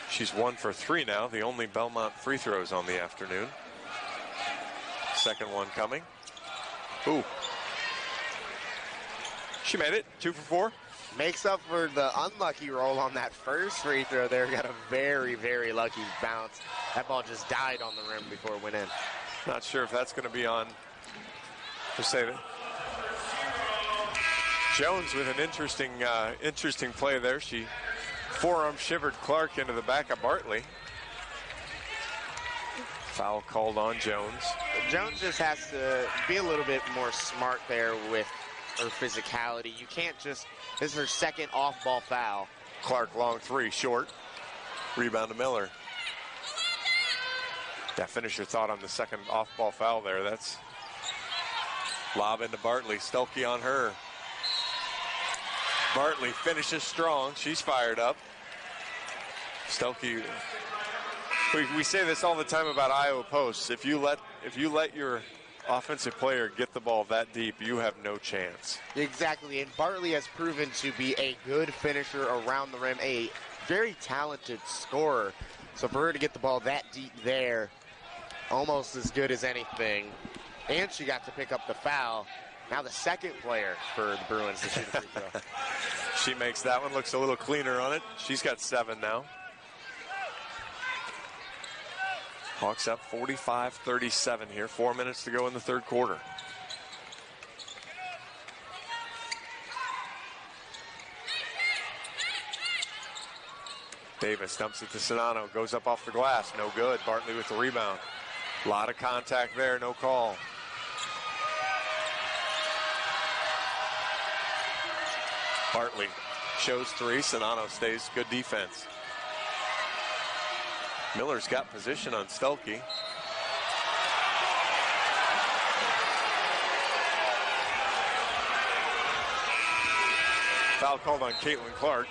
She's 1 for 3 now, the only Belmont free throws on the afternoon. Second one coming. Ooh. She made it, 2 for 4. Makes up for the unlucky roll on that first free throw there. Got a very, very lucky bounce. That ball just died on the rim before it went in. Not sure if that's going to be on. Just say that. Jones with an interesting play there. She forearm shivered Clark into the back of Bartley. Foul called on Jones. Jones just has to be a little bit more smart there with her physicality. You can't just, this is her second off-ball foul. Clark long three, short. Rebound to Miller. Yeah, finish your thought on the second off-ball foul there. That's lob into Bartley. Stelke on her. Bartley finishes strong. She's fired up. Stelke. We say this all the time about Iowa posts. If you let your offensive player get the ball that deep, you have no chance. Exactly, and Bartley has proven to be a good finisher around the rim, a very talented scorer. So for her to get the ball that deep there, almost as good as anything. And she got to pick up the foul. Now the second player for the Bruins to shoot a free throw. She makes that one, looks a little cleaner on it. She's got 7 now. Hawks up 45-37 here. 4 minutes to go in the third quarter. Davis dumps it to Sonano. Goes up off the glass. No good. Bartley with the rebound. A lot of contact there. No call. Bartley shows 3. Sonano stays. Good defense. Miller's got position on Stelke. Foul called on Caitlin Clark.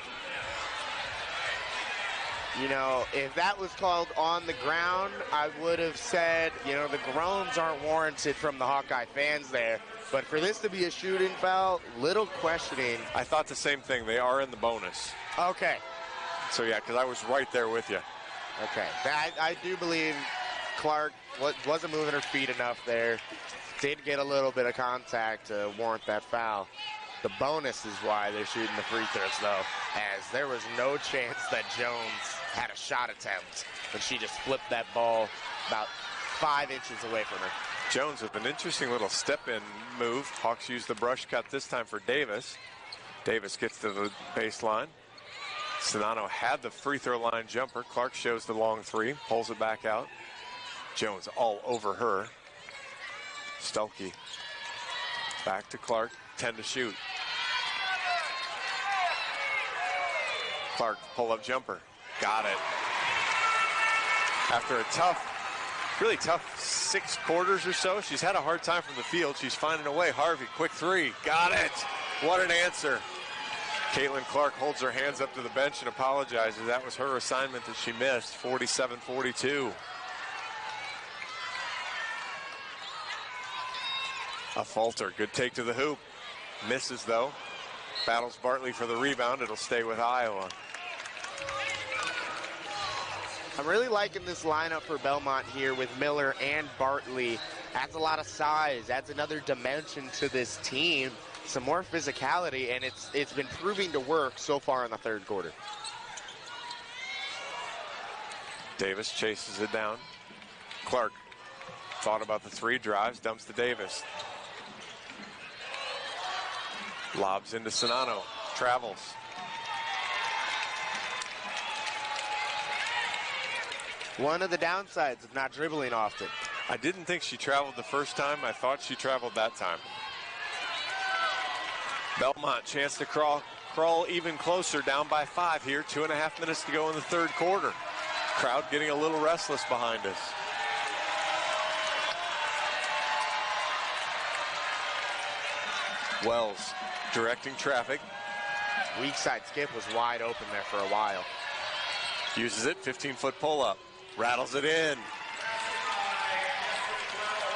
You know, if that was called on the ground, I would have said, you know, the groans aren't warranted from the Hawkeye fans there. But for this to be a shooting foul, little questioning. I thought the same thing. They are in the bonus. Okay. So, yeah, because I was right there with you. Okay. I do believe Clark wasn't moving her feet enough there. Did get a little bit of contact to warrant that foul. The bonus is why they're shooting the free throws, though, as there was no chance that Jones had a shot attempt, but she just flipped that ball about 5 inches away from her. Jones with an interesting little step-in move. Hawks use the brush cut this time for Davis. Davis gets to the baseline. Sonano had the free throw line jumper. Clark shows the long 3, pulls it back out. Jones all over her. Stelke back to Clark, 10 to shoot. Clark pull-up jumper. Got it. After a tough really tough 6 quarters or so. She's had a hard time from the field. She's finding a way. Harvey, quick 3. Got it. What an answer. Caitlin Clark holds her hands up to the bench and apologizes. That was her assignment that she missed. 47-42. A falter. Good take to the hoop. Misses, though. Battles Bartley for the rebound. It'll stay with Iowa. I'm really liking this lineup for Belmont here with Miller and Bartley. Adds a lot of size, adds another dimension to this team, some more physicality, and it's been proving to work so far in the third quarter. Davis chases it down. Clark thought about the 3, drives, dumps to Davis. Lobs into Sonano, travels. One of the downsides of not dribbling often. I didn't think she traveled the first time. I thought she traveled that time. Belmont, chance to crawl even closer, down by 5 here. 2.5 minutes to go in the third quarter. Crowd getting a little restless behind us. Wells directing traffic. Weak side skip was wide open there for a while. Uses it, 15-foot pull-up. Rattles it in.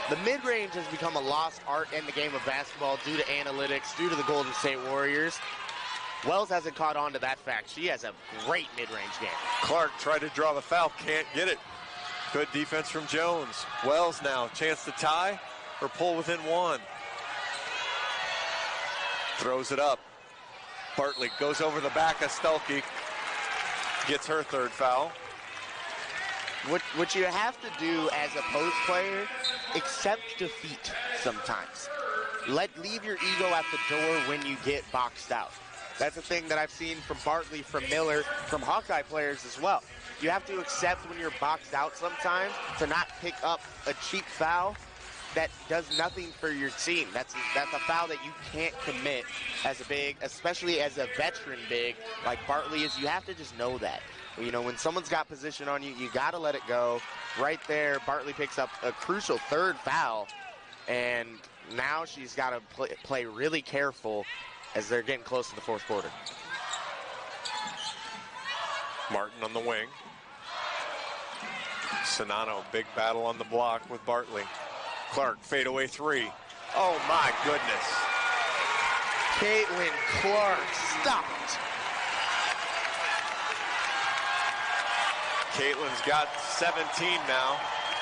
The mid-range has become a lost art in the game of basketball due to analytics, due to the Golden State Warriors. Wells hasn't caught on to that fact. She has a great mid-range game. Clark tried to draw the foul, can't get it. Good defense from Jones. Wells now, chance to tie or pull within 1. Throws it up. Bartley goes over the back of Stuelke. Gets her 3rd foul. What you have to do as a post player, accept defeat sometimes. Leave your ego at the door when you get boxed out. That's a thing that I've seen from Bartley, from Miller, from Hawkeye players as well. You have to accept when you're boxed out sometimes to not pick up a cheap foul that does nothing for your team. That's a foul that you can't commit as a big, especially as a veteran big like Bartley is. You have to just know that. You know, when someone's got position on you, you got to let it go. Right there, Bartley picks up a crucial 3rd foul, and now she's got to play really careful as they're getting close to the 4th quarter. Martin on the wing. Sonano, big battle on the block with Bartley. Clark, fadeaway 3. Oh, my goodness. Caitlin Clark stopped. Caitlin's got 17 now.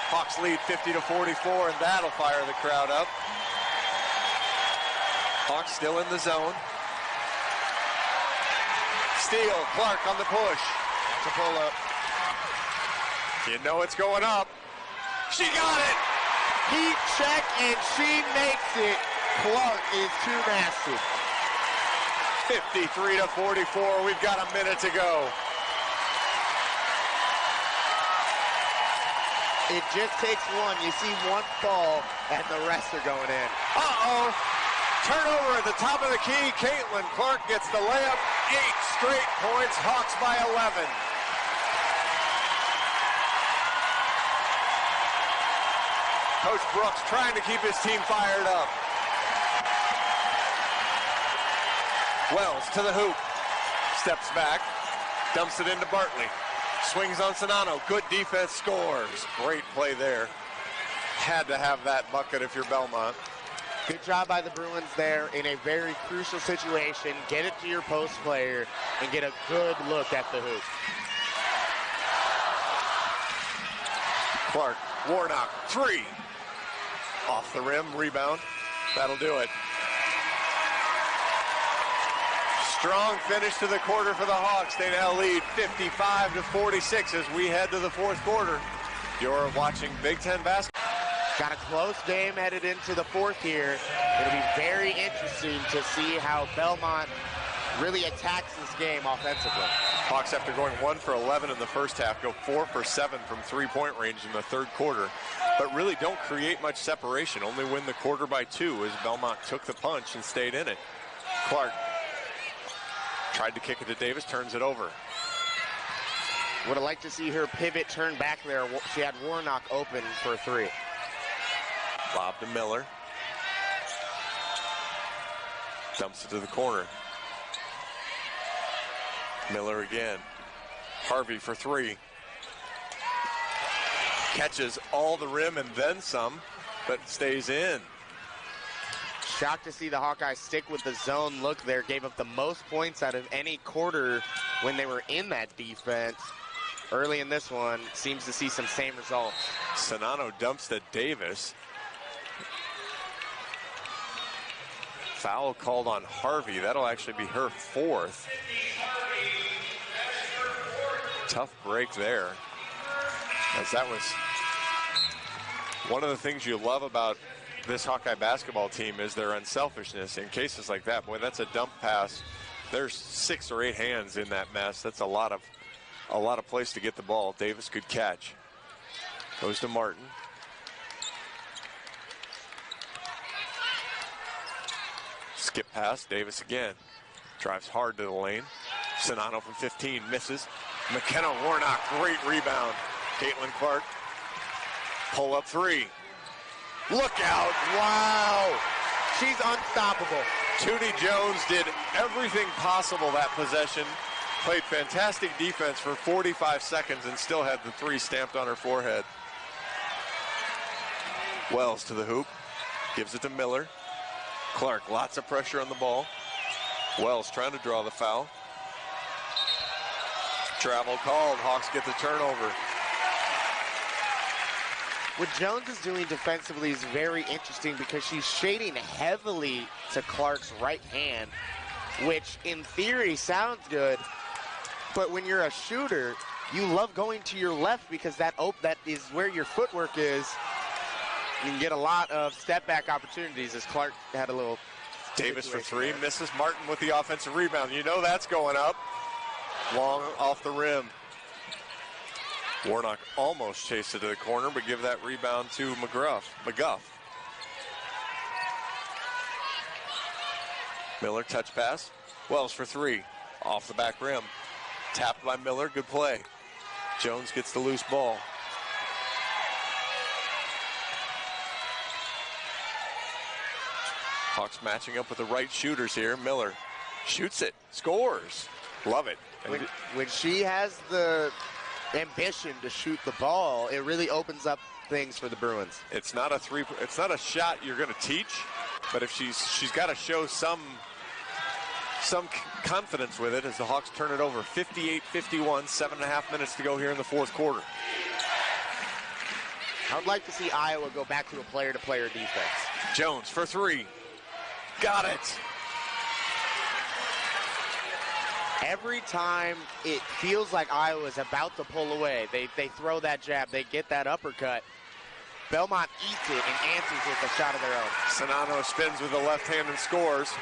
Hawks lead 50-44, and that'll fire the crowd up. Hawks still in the zone. Steal, Clark on the push. To pull up. You know it's going up. She got it! Heat check, and she makes it. Clark is too nasty. 53-44, we've got a minute to go. It just takes one. You see one fall, and the rest are going in. Uh-oh. Turnover at the top of the key. Caitlin Clark gets the layup. 8 straight points. Hawks by 11. Coach Brooks trying to keep his team fired up. Wells to the hoop. Steps back. Dumps it into Bartley. Swings on Sonano. Good defense, scores. Great play there. Had to have that bucket if you're Belmont. Good job by the Bruins there in a very crucial situation. Get it to your post player and get a good look at the hoop. Clark, Warnock, 3. Off the rim, rebound. That'll do it. Strong finish to the quarter for the Hawks. They now lead 55-46 as we head to the 4th quarter. You're watching Big Ten basketball. Got a close game headed into the 4th here. It'll be very interesting to see how Belmont really attacks this game offensively. Hawks, after going 1 for 11 in the first half, go 4 for 7 from 3-point range in the 3rd quarter, but really don't create much separation. Only win the quarter by 2 as Belmont took the punch and stayed in it. Clark tried to kick it to Davis, turns it over. Would have liked to see her pivot turn back there. She had Warnock open for a three. Lob to Miller. Dumps it to the corner. Miller again. Harvey for three. Catches all the rim and then some, but stays in. Shocked to see the Hawkeyes stick with the zone look there. Gave up the most points out of any quarter when they were in that defense. Early in this one, seems to see some same results. Sonano dumps to Davis. Foul called on Harvey. That'll actually be her fourth. Tough break there. As that was one of the things you love about this Hawkeye basketball team is their unselfishness. In cases like that, boy, that's a dump pass. There's 6 or 8 hands in that mess. That's a lot of place to get the ball. Davis could catch. Goes to Martin. Skip pass, Davis again. Drives hard to the lane. Sonano from 15 misses. McKenna Warnock, great rebound. Caitlin Clark, pull up three. Look out, Wow. She's unstoppable. Tootie Jones did everything possible that possession. Played fantastic defense for 45 seconds and still had the three stamped on her forehead. Wells to the hoop. Gives it to Miller. Clark, lots of pressure on the ball. Wells trying to draw the foul. Travel called. Hawks get the turnover. What Jones is doing defensively is very interesting because she's shading heavily to Clark's right hand, which in theory sounds good, but when you're a shooter, you love going to your left because that is where your footwork is. You can get a lot of step back opportunities as Clark had a little. Davis for three, misses. Martin with the offensive rebound. You know that's going up. Long off the rim. Warnock almost chased it to the corner, but give that rebound to McGuff. Miller, touch pass. Wells for three. Off the back rim. Tapped by Miller, good play. Jones gets the loose ball. Hawks matching up with the right shooters here. Miller shoots it, scores. Love it. When she has the ambition to shoot the ball, it really opens up things for the Bruins. It's not a shot you're going to teach, but if she's got to show some confidence with it as the Hawks turn it over. 58-51, 7.5 minutes to go here in the fourth quarter. I would like to see Iowa go back to a player-to-player defense. Jones for three. Got it. Every time it feels like Iowa is about to pull away, they throw that jab, they get that uppercut. Belmont eats it and answers with a shot of their own. Sonano spins with the left hand and scores.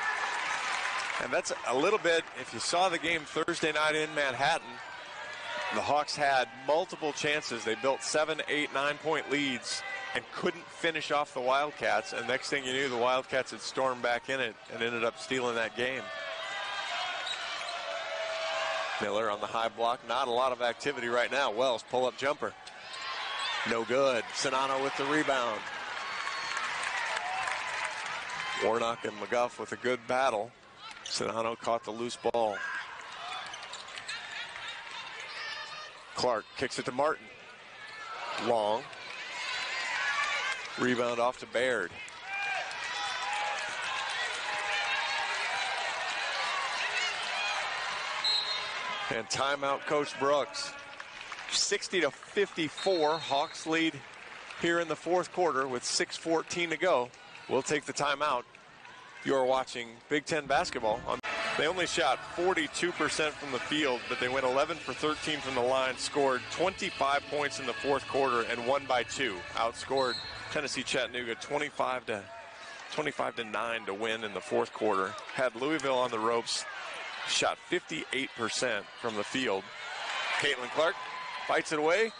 And that's a little bit, if you saw the game Thursday night in Manhattan, the Hawks had multiple chances. They built 7, 8, 9-point leads and couldn't finish off the Wildcats. And next thing you knew, the Wildcats had stormed back in it and ended up stealing that game. Miller on the high block. Not a lot of activity right now. Wells, pull-up jumper. No good. Sonano with the rebound. Warnock and McGuff with a good battle. Sonano caught the loose ball. Clark kicks it to Martin. Long. Rebound off to Baird. And timeout, Coach Brooks. 60-54, Hawks lead here in the fourth quarter with 6:14 to go. We'll take the timeout. You're watching Big Ten basketball. They only shot 42% from the field, but they went 11 for 13 from the line, scored 25 points in the fourth quarter, and won by 2. Outscored Tennessee Chattanooga 25-9 to win in the fourth quarter. Had Louisville on the ropes. Shot 58% from the field. Caitlin Clark fights it away.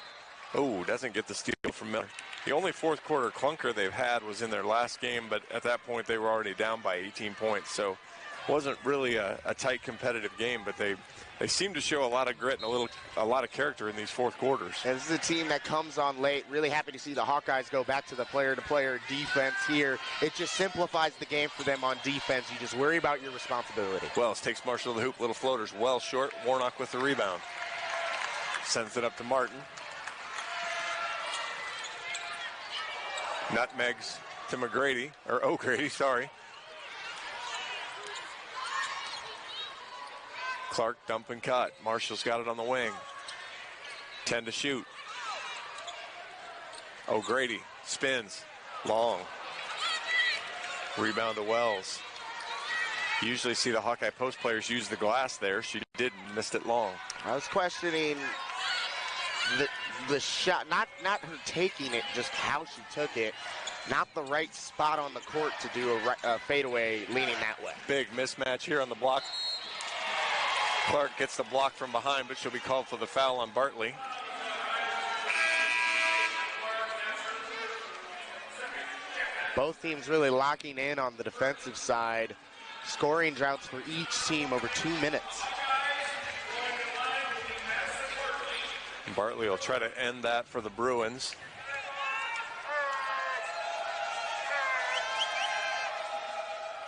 Oh, doesn't get the steal from Miller. The only fourth quarter clunker they've had was in their last game, but at that point they were already down by 18 points. So Wasn't really a tight competitive game, but they seem to show a lot of grit and a lot of character in these fourth quarters. And this is a team that comes on late. Really happy to see the Hawkeyes go back to the player-to-player defense here. It just simplifies the game for them on defense. You just worry about your responsibility. Wells takes Marshall to the hoop. Little floaters well short. Warnock with the rebound. Sends it up to Martin. Nutmegs to O'Grady, sorry. Clark dump and cut. Marshall's got it on the wing. 10 to shoot. O'Grady spins. Long. Rebound to Wells. You usually see the Hawkeye post players use the glass there. She did, missed it long. I was questioning the shot, not her taking it, just how she took it. Not the right spot on the court to do a fadeaway leaning that way. Big mismatch here on the block. Clark gets the block from behind, but she'll be called for the foul on Bartley. Both teams really locking in on the defensive side. Scoring droughts for each team over 2 minutes. Bartley will try to end that for the Bruins.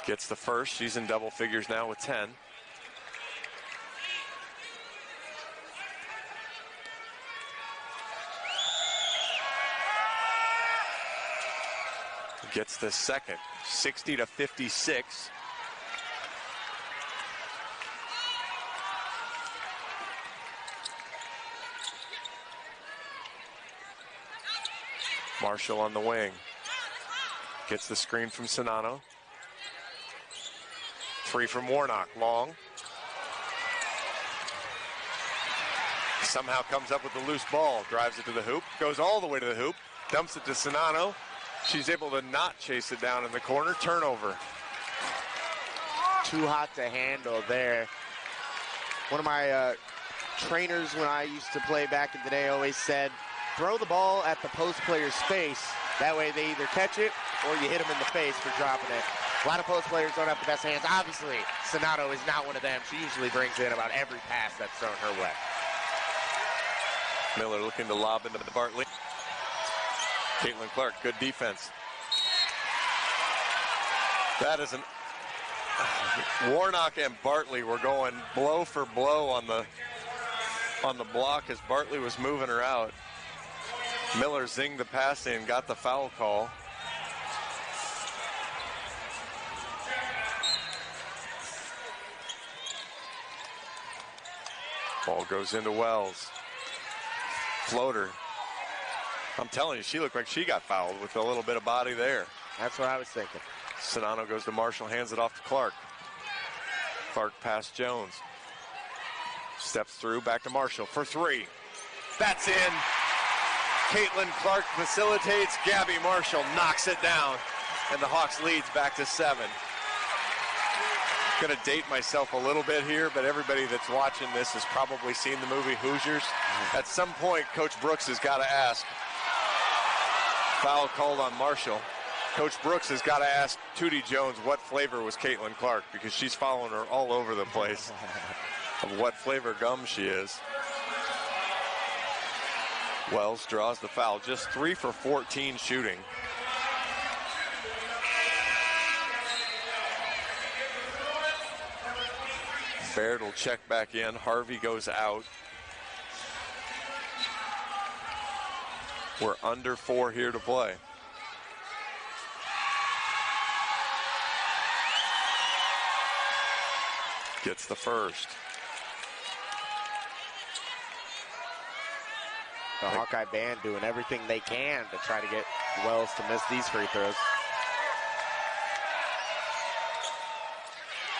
Gets the first. She's in double figures now with 10. Gets the second, 60 to 56. Marshall on the wing. Gets the screen from Sonano. 3 from Warnock, long. Somehow comes up with the loose ball, drives it to the hoop, goes all the way to the hoop, dumps it to Sonano. She's able to not chase it down in the corner. Turnover. Too hot to handle there. One of my trainers when I used to play back in the day always said, throw the ball at the post player's face. That way they either catch it or you hit them in the face for dropping it. A lot of post players don't have the best hands. Obviously, Sonato is not one of them. She usually brings in about every pass that's thrown her way. Miller looking to lob into Bartley. Caitlin Clark, good defense. That is Warnock and Bartley were going blow for blow on the block as Bartley was moving her out. Miller zinged the pass in, got the foul call. Ball goes into Wells. Floater. I'm telling you, she looked like she got fouled with a little bit of body there. That's what I was thinking. Sonano goes to Marshall, hands it off to Clark. Clark past Jones. Steps through, back to Marshall for 3. That's in. Caitlin Clark facilitates. Gabby Marshall knocks it down. And the Hawks leads back to 7. Going to date myself a little bit here, but everybody that's watching this has probably seen the movie Hoosiers. At some point, Coach Brooks has got to ask. Foul called on Marshall. Coach Brooks has got to ask Tootie Jones what flavor was Caitlin Clark, because she's following her all over the place of what flavor gum she is. Wells draws the foul. Just 3 for 14 shooting. Baird will check back in. Harvey goes out. We're under 4 here to play. Gets the first. The Hawkeye band doing everything they can to try to get Wells to miss these free throws.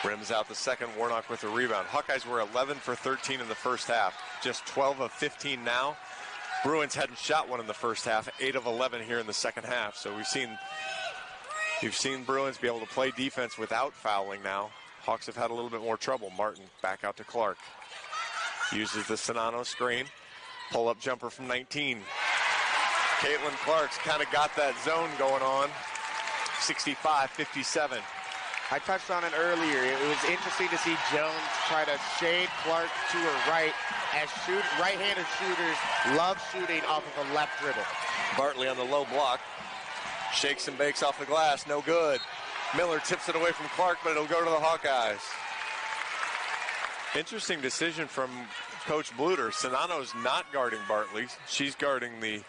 Rims out the second. Warnock with a rebound. Hawkeyes were 11 for 13 in the first half. Just 12 of 15 now. Bruins hadn't shot one in the first half. 8 of 11 here in the second half. So you've seen Bruins be able to play defense without fouling now. Hawks have had a little bit more trouble. Martin back out to Clark. Uses the Sonano screen. Pull-up jumper from 19. Caitlin Clark's kind of got that zone going on. 65-57. I touched on it earlier. It was interesting to see Jones try to shade Clark to her right, as right-handed shooters love shooting off of a left dribble. Bartley on the low block. Shakes and bakes off the glass. No good. Miller tips it away from Clark, but it'll go to the Hawkeyes. Interesting decision from Coach Bluter. Sinano's not guarding Bartley. She's guarding the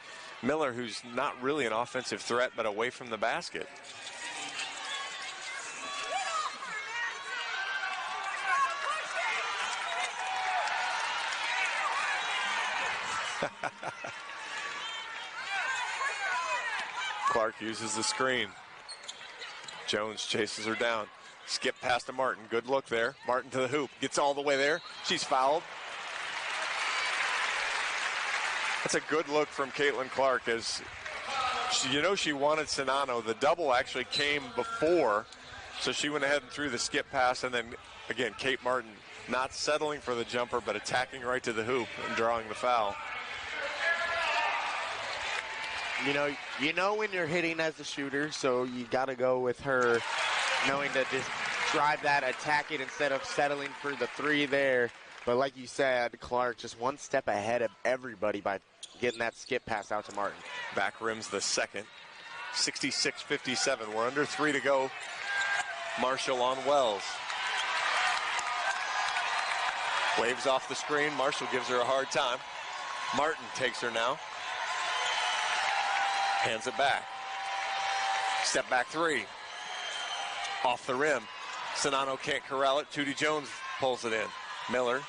Miller, who's not really an offensive threat, but away from the basket. Clark uses the screen. Jones chases her down. Skip past to Martin. Good look there. Martin to the hoop. Gets all the way there. She's fouled. That's a good look from Caitlin Clark, as she wanted Sinano. The double actually came before, so she went ahead and threw the skip pass, and then again, Kate Martin not settling for the jumper, but attacking right to the hoop and drawing the foul. You know when you're hitting as a shooter, so you got to go with her knowing to just drive that, attack it instead of settling for the three there. But like you said, Clark just one step ahead of everybody by getting that skip pass out to Martin. Back rims the second. 66-57. We're under 3 to go. Marshall on Wells. Waves off the screen. Marshall gives her a hard time. Martin takes her now. Hands it back. Step back three. Off the rim. Sinano can't corral it. Tootie Jones pulls it in. Miller,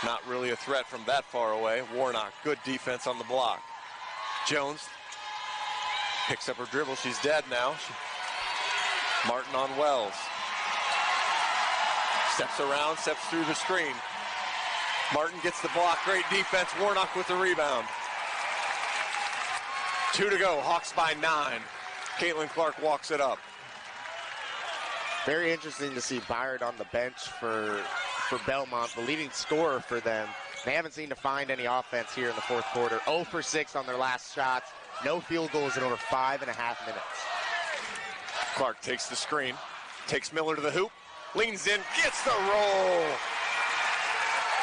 not really a threat from that far away. Warnock, good defense on the block. Jones picks up her dribble. She's dead now. Martin on Wells. Steps around, steps through the screen. Martin gets the block. Great defense. Warnock with the rebound. 2 to go. Hawks by 9. Caitlin Clark walks it up. Very interesting to see Byard on the bench for Belmont, the leading scorer for them. They haven't seemed to find any offense here in the fourth quarter. 0 for 6 on their last shots. No field goals in over 5.5 minutes. Clark takes the screen, takes Miller to the hoop, leans in, gets the roll.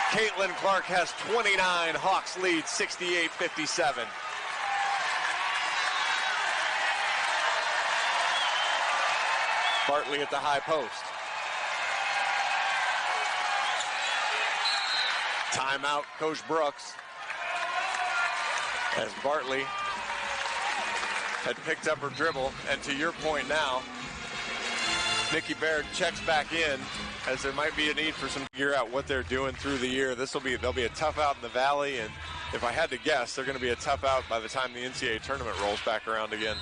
Caitlin Clark has 29. Hawks lead 68-57. Bartley at the high post. Timeout, Coach Brooks. As Bartley had picked up her dribble, and to your point now, Nikki Baird checks back in, as there might be a need for some figure out what they're doing through the year. They'll be a tough out in the Valley, and if I had to guess, they're going to be a tough out by the time the NCAA tournament rolls back around again.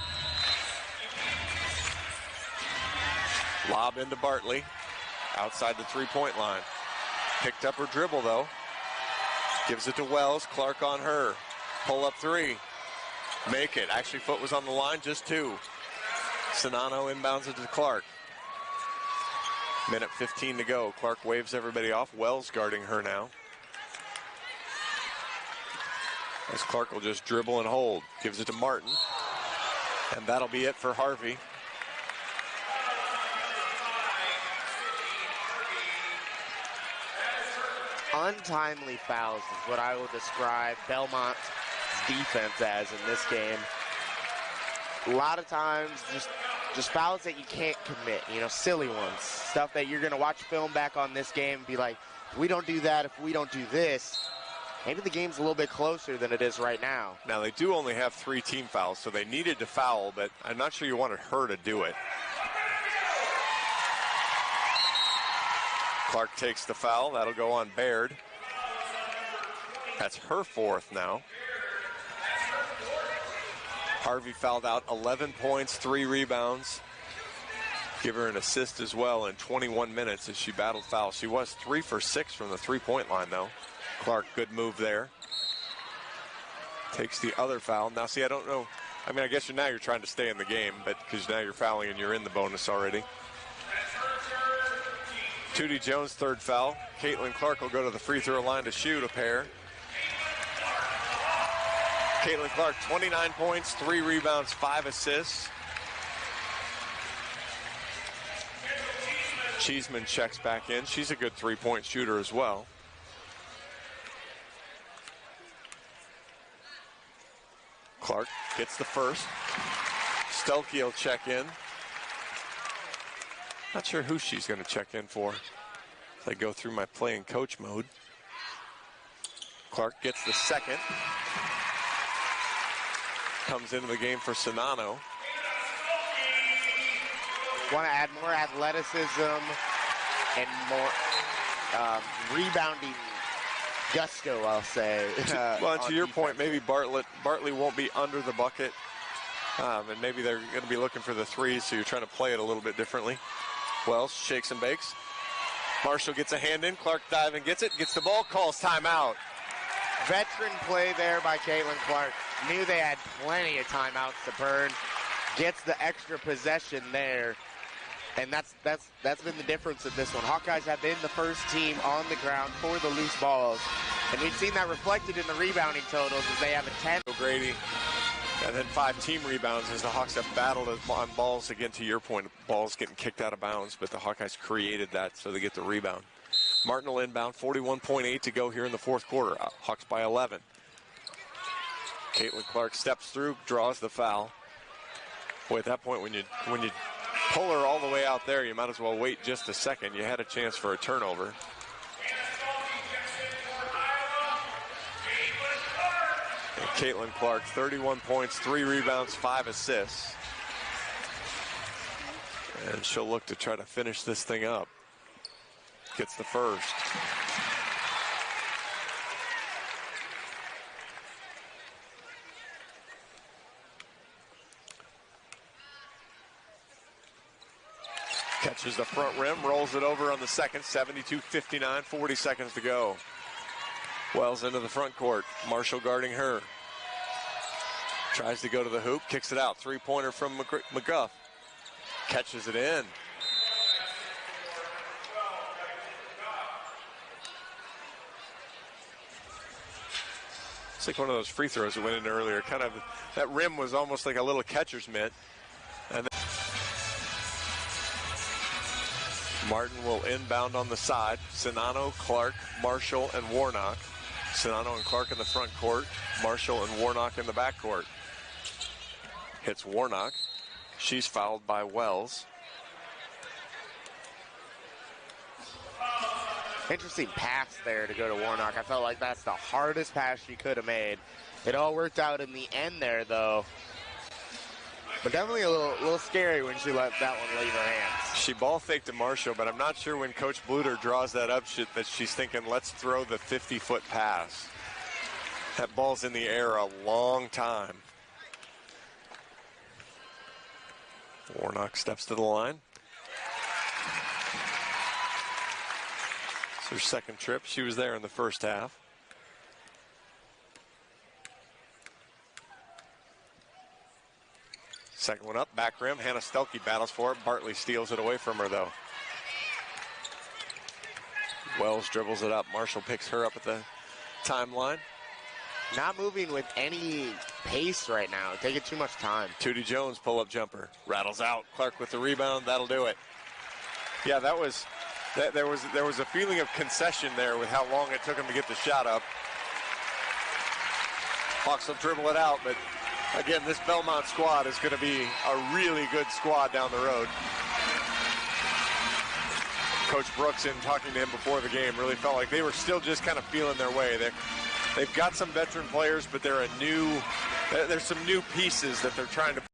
Lob into Bartley, outside the three-point line. Picked up her dribble, though. Gives it to Wells. Clark on her. Pull up three. Make it. Actually, foot was on the line, just 2. Sinano inbounds it to Clark. Minute 15 to go. Clark waves everybody off. Wells guarding her now. As Clark will just dribble and hold. Gives it to Martin. And that'll be it for Harvey. Untimely fouls is what I will describe Belmont's defense as in this game. A lot of times just fouls that you can't commit, silly ones. Stuff that you're going to watch film back on this game and be like, if we don't do that, if we don't do this, maybe the game's a little bit closer than it is right now. Now, they do only have 3 team fouls, so they needed to foul, but I'm not sure you wanted her to do it. Clark takes the foul. That'll go on Baird. That's her 4th now. Harvey fouled out 11 points, 3 rebounds. Give her an assist as well in 21 minutes as she battled fouls. She was 3 for 6 from the three-point line, though. Clark, good move there. Takes the other foul. Now, see, I don't know. I mean, I guess now you're trying to stay in the game, but because now you're fouling and you're in the bonus already. Tootie Jones, 3rd foul. Caitlin Clark will go to the free throw line to shoot a pair. Caitlin Clark, 29 points, 3 rebounds, 5 assists. Cheeseman checks back in. She's a good three-point shooter as well. Clark gets the first. Stelke will check in. Not sure who she's going to check in for. If I go through my play and coach mode. Clark gets the second. Comes into the game for Sinano. Want to add more athleticism and more rebounding gusto, I'll say. Well, to your point, maybe Bartley won't be under the bucket, and maybe they're going to be looking for the threes, so you're trying to play it a little bit differently. Wells shakes and bakes. Marshall gets a hand in. Clark dive and gets it. Gets the ball, calls timeout. Veteran play there by Caitlin Clark. Knew they had plenty of timeouts to burn. Gets the extra possession there. And that's been the difference in this one. Hawkeyes have been the first team on the ground for the loose balls. And we've seen that reflected in the rebounding totals as they have a 10. Grady, and then 5 team rebounds as the Hawks have battled on balls. Again, to your point, balls getting kicked out of bounds, but the Hawkeyes created that, so they get the rebound. Martin will inbound, 41.8 to go here in the fourth quarter. Hawks by 11. Caitlin Clark steps through, draws the foul. Boy, at that point, when you pull her all the way out there, you might as well wait just a second. You had a chance for a turnover. And Caitlin Clark, 31 points, 3 rebounds, 5 assists. And she'll look to try to finish this thing up. Gets the first. Catches the front rim, rolls it over on the second, 72-59, 40 seconds to go. Wells into the front court, Marshall guarding her. Tries to go to the hoop, kicks it out, three-pointer from McGuff. Catches it in. It's like one of those free throws that went in earlier. Kind of, that rim was almost like a little catcher's mitt. And Martin will inbound on the side. Sinano, Clark, Marshall, and Warnock. Sinano and Clark in the front court. Marshall and Warnock in the back court. Hits Warnock. She's fouled by Wells. Interesting pass there to go to Warnock. I felt like that's the hardest pass she could have made. It all worked out in the end there, though. But definitely a little scary when she let that one leave her hands. She ball faked to Marshall, but I'm not sure when Coach Bluter draws that up that she's thinking, let's throw the 50-foot pass. That ball's in the air a long time. Warnock steps to the line. It's her second trip. She was there in the first half. Second one up, back rim. Hannah Stelke battles for it. Bartley steals it away from her, though. Wells dribbles it up. Marshall picks her up at the timeline. Not moving with any pace right now. Taking too much time. Tootie Jones pull-up jumper. Rattles out. Clark with the rebound. That'll do it. Yeah, there was a feeling of concession there with how long it took him to get the shot up. Hawks will dribble it out, but again, this Belmont squad is going to be a really good squad down the road. Coach Brooks, in talking to him before the game, really felt like they were still just kind of feeling their way. They've got some veteran players, but there's some new pieces that they're trying to